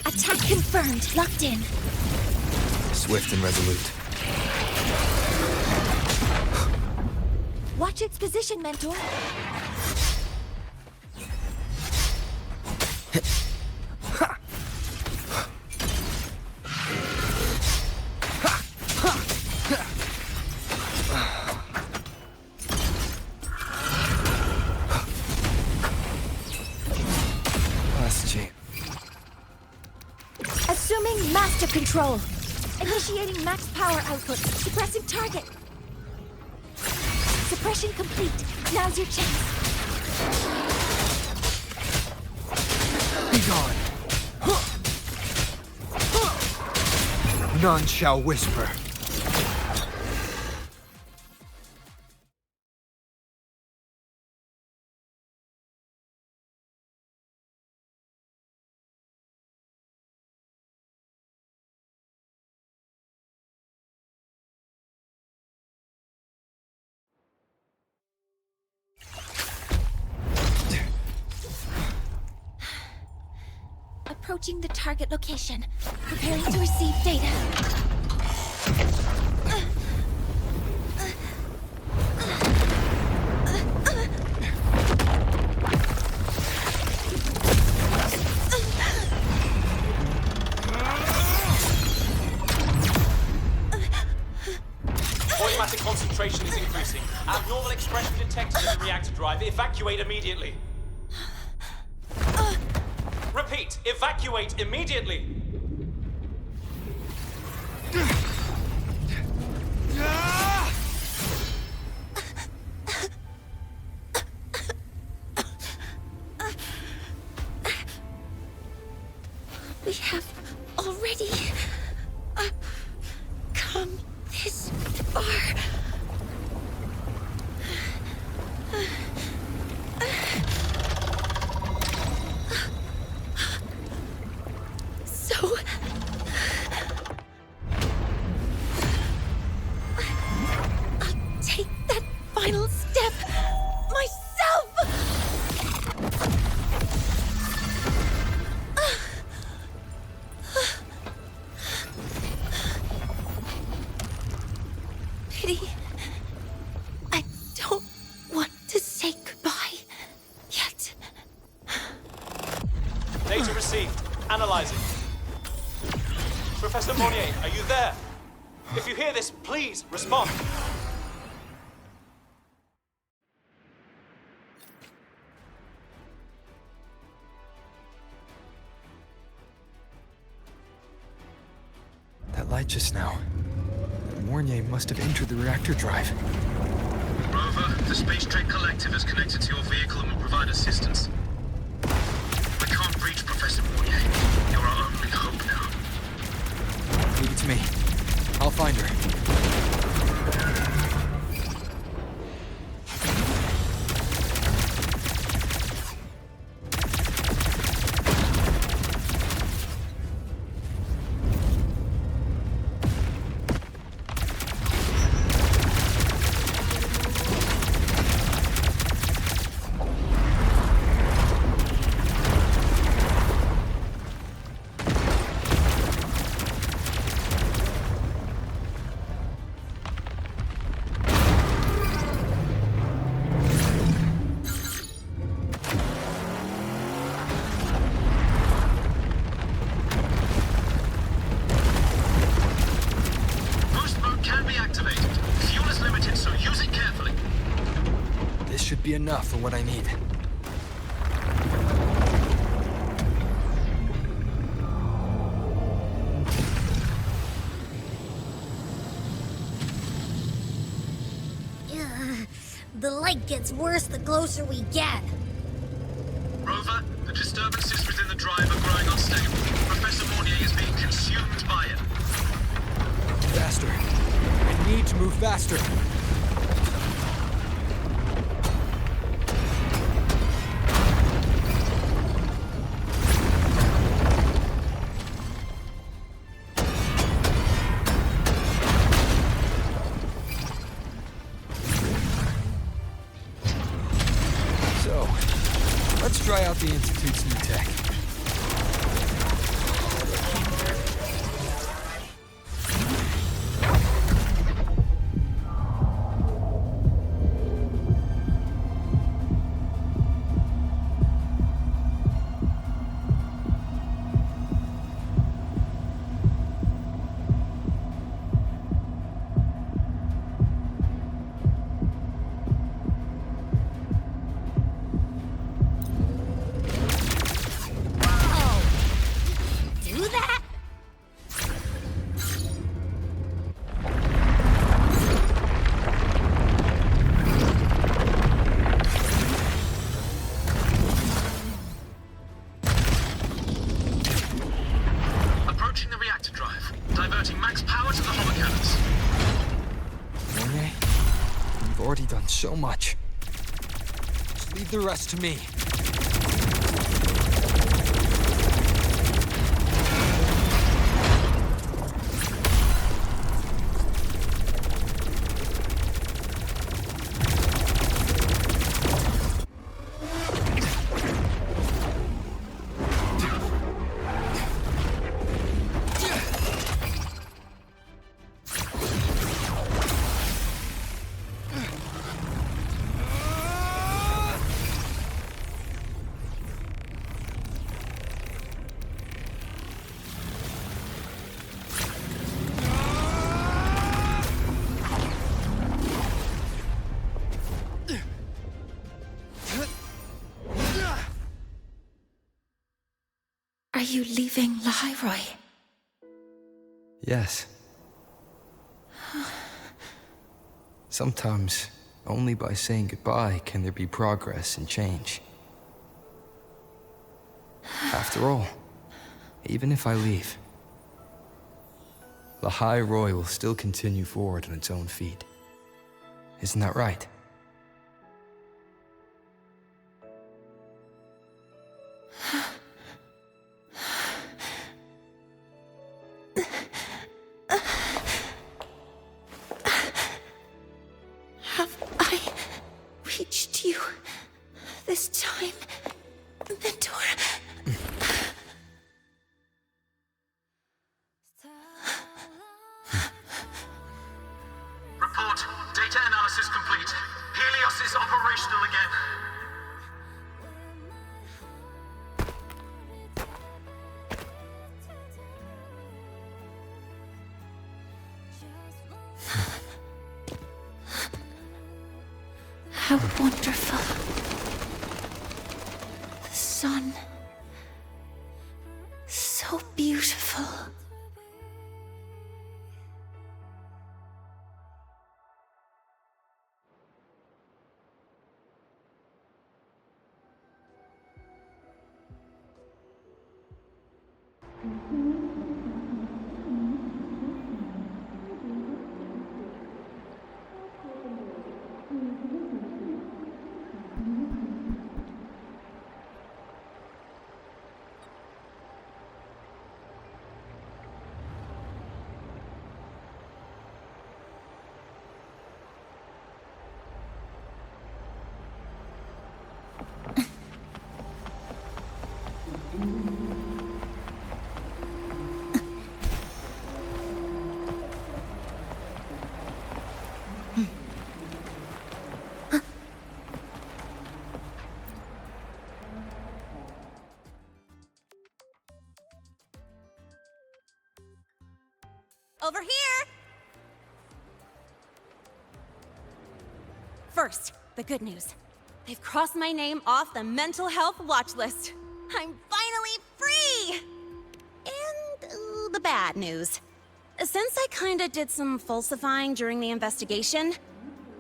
Attack confirmed. Locked in. Swift and resolute. Watch its position, Mentor. Assuming master control. Initiating max power output. Suppressing target. Suppression complete. Now's your chance. Be gone. None shall whisper. approaching the target location. Preparing to receive data. Automatic concentration is increasing. Abnormal expression detected in the reactor drive. Evacuate immediately. Repeat, evacuate immediately. We have already come this far. So I'll take that final step myself. Pity. I don't want to say goodbye yet. Data received. Analyzing. Professor Monnier, are you there? If you hear this, please respond. That light just now. Mornier must have entered the reactor drive. Rover, the Space Trade Collective is connected to your vehicle and will provide assistance. We can't reach Professor Monnier. You're our only hope now. Leave it to me. I'll find her. Should be enough for what I need. The light gets worse the closer we get. Rover, the disturbances within the drive are growing unstable. Professor Monnier is being consumed by it. Faster. I need to move faster. Try out the Institute's new tech. So much. Just leave the rest to me. Are you leaving Lahai Roi? Yes. Sometimes, only by saying goodbye can there be progress and change. After all, even if I leave, Lahai Roi will still continue forward on its own feet. Isn't that right? Have I reached you this time, Mentor? Report. Data analysis complete. Helios is operational again. How wonderful. The sun. So beautiful. Over here! First, the good news. They've crossed my name off the mental health watch list. I'm finally free! And the bad news. Since I kinda did some falsifying during the investigation,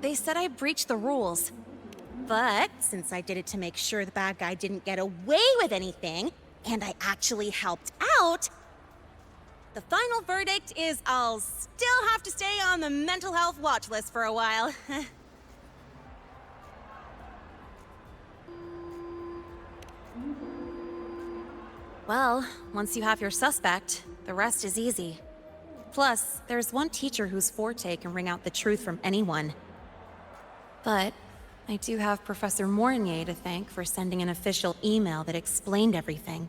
they said I breached the rules. But since I did it to make sure the bad guy didn't get away with anything, and I actually helped out, the final verdict is I'll still have to stay on the mental health watch list for a while. Well, once you have your suspect, the rest is easy. Plus, there's one teacher whose forte can wring out the truth from anyone. But I do have Professor Mornier to thank for sending an official email that explained everything.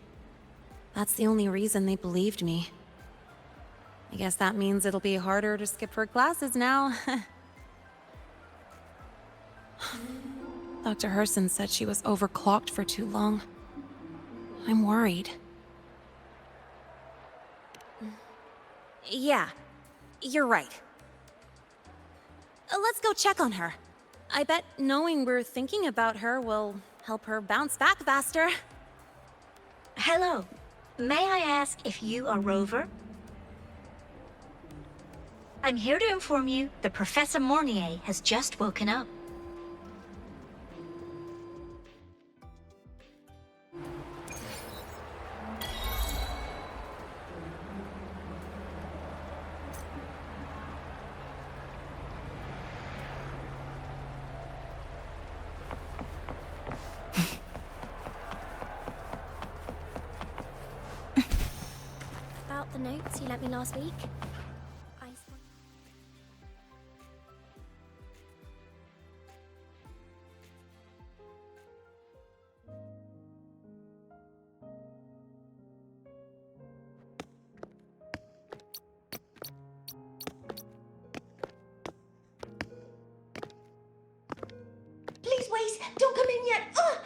That's the only reason they believed me. I guess that means it'll be harder to skip her classes now. Dr. Herson said she was overclocked for too long. I'm worried. Yeah, you're right. Let's go check on her. I bet knowing we're thinking about her will help her bounce back faster. Hello. May I ask if you are Rover? I'm here to inform you that Professor Mornier has just woken up. About the notes you lent me last week? Please wait! Don't come in yet! Ugh!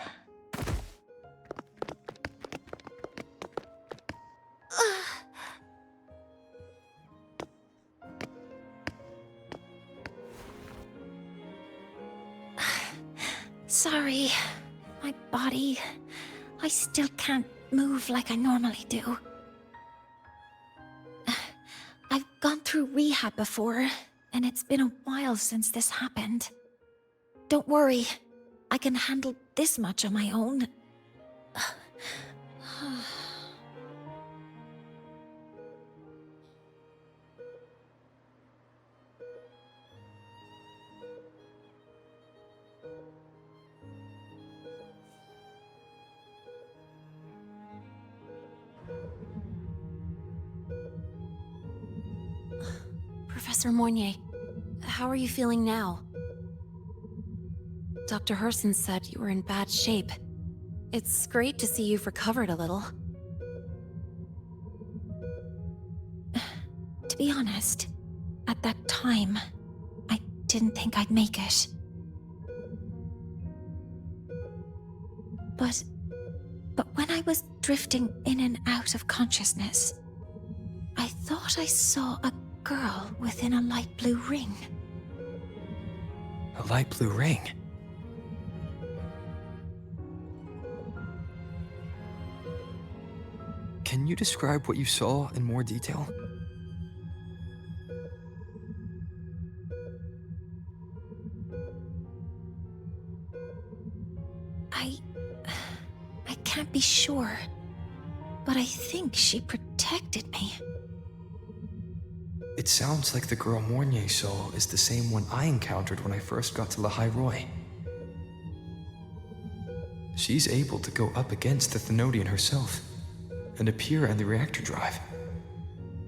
Sorry. My body. I still can't move like I normally do. I've gone through rehab before, and it's been a while since this happened. Don't worry, I can handle this much on my own. Professor Mornier, how are you feeling now? Dr. Herson said you were in bad shape. It's great to see you've recovered a little. To be honest, at that time, I didn't think I'd make it. But when I was drifting in and out of consciousness, I thought I saw a girl within a light blue ring. A light blue ring? Can you describe what you saw in more detail? I can't be sure, but I think she protected me. It sounds like the girl Mornier saw is the same one I encountered when I first got to Lahai Roi. She's able to go up against the Thenodian herself and appear on the reactor drive.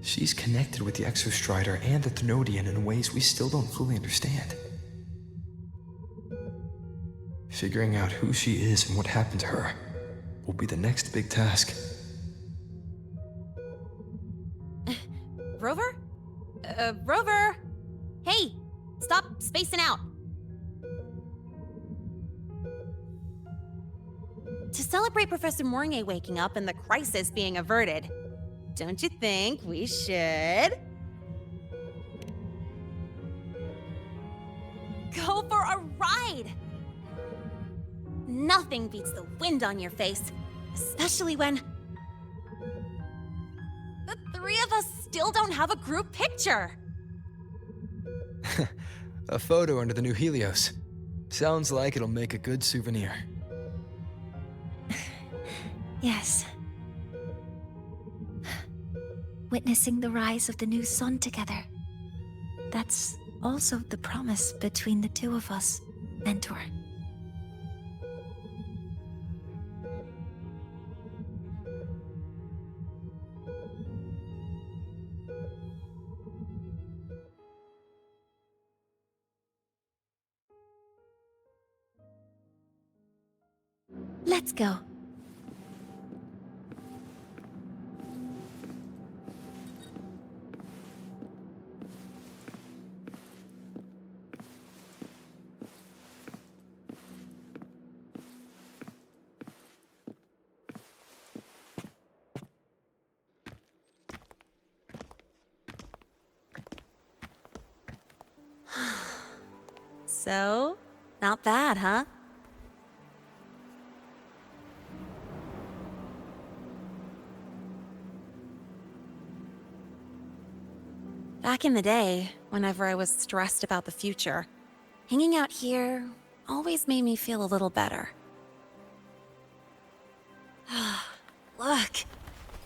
She's connected with the Exostrider and the Thenodian in ways we still don't fully understand. Figuring out who she is and what happened to her will be the next big task. Rover? Rover! Hey! Stop spacing out! To celebrate Professor Mornier waking up and the crisis being averted, don't you think we should... go for a ride? Nothing beats the wind on your face, especially when... the three of us still don't have a group picture. A photo under the new Helios. Sounds like it'll make a good souvenir. Yes. Witnessing the rise of the new sun together. That's also the promise between the two of us, Mentor. Let's go. So, not bad, huh? Back in the day, whenever I was stressed about the future, hanging out here always made me feel a little better. Look,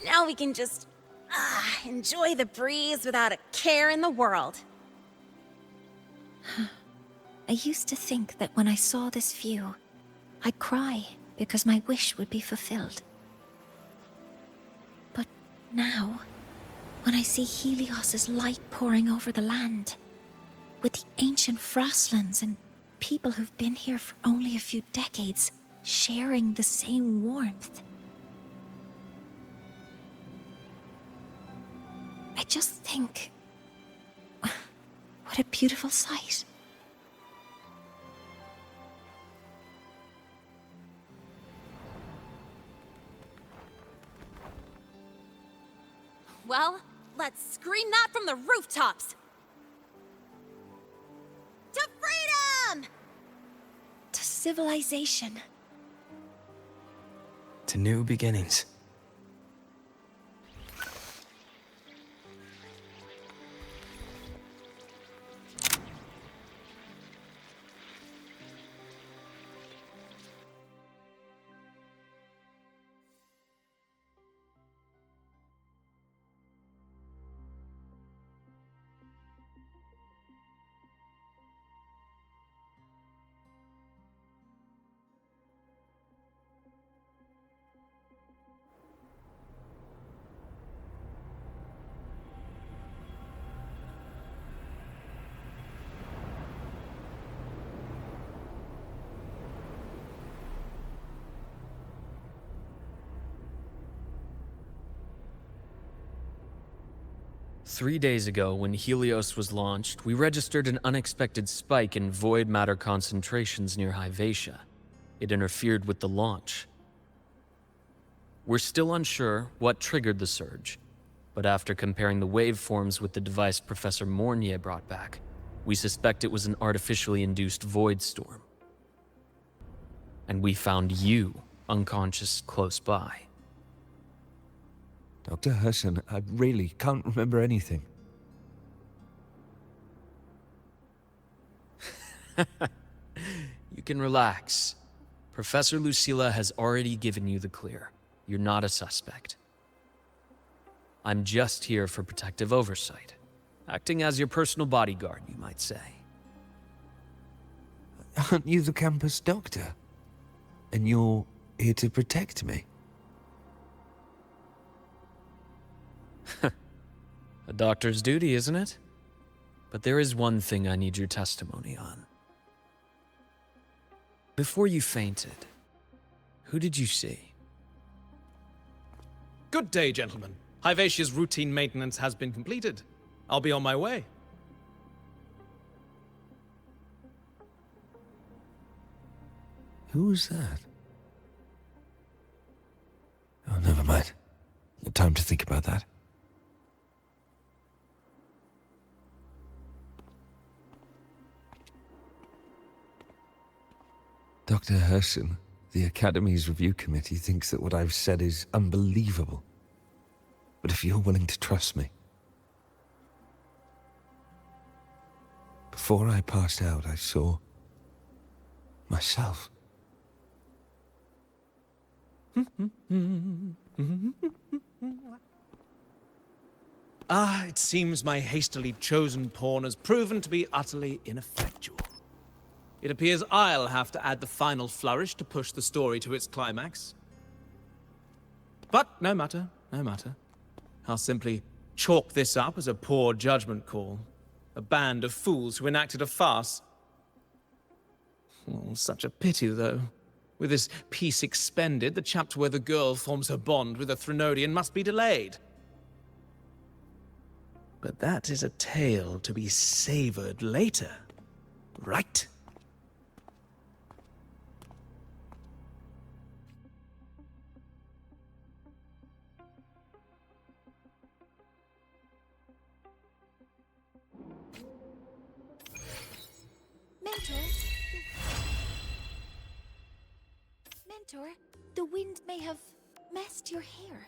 now we can just enjoy the breeze without a care in the world. I used to think that when I saw this view, I'd cry because my wish would be fulfilled. But now, when I see Helios's light pouring over the land, with the ancient frostlands and people who've been here for only a few decades sharing the same warmth, I just think, what a beautiful sight. Well, let's scream that from the rooftops! To freedom! To civilization. To new beginnings. 3 days ago, when Helios was launched, we registered an unexpected spike in void matter concentrations near Hyvatia. It interfered with the launch. We're still unsure what triggered the surge, but after comparing the waveforms with the device Professor Mornier brought back, we suspect it was an artificially induced void storm. And we found you unconscious close by. Dr. Herson, I really can't remember anything. You can relax. Professor Lucilla has already given you the clear. You're not a suspect. I'm just here for protective oversight, acting as your personal bodyguard, you might say. Aren't you the campus doctor? And you're here to protect me? A doctor's duty, isn't it? But there is one thing I need your testimony on. Before you fainted, who did you see? Good day, gentlemen. Hyvatia's routine maintenance has been completed. I'll be on my way. Who was that? Oh, never mind. No time to think about that. Dr. Herson, the Academy's review committee thinks that what I've said is unbelievable. But if you're willing to trust me... Before I passed out, I saw... myself. It seems my hastily chosen pawn has proven to be utterly ineffectual. It appears I'll have to add the final flourish to push the story to its climax. But no matter, no matter. I'll simply chalk this up as a poor judgment call. A band of fools who enacted a farce. Oh, such a pity, though. With this piece expended, the chapter where the girl forms her bond with a Threnodian must be delayed. But that is a tale to be savored later, right? Mentor, the wind may have messed your hair.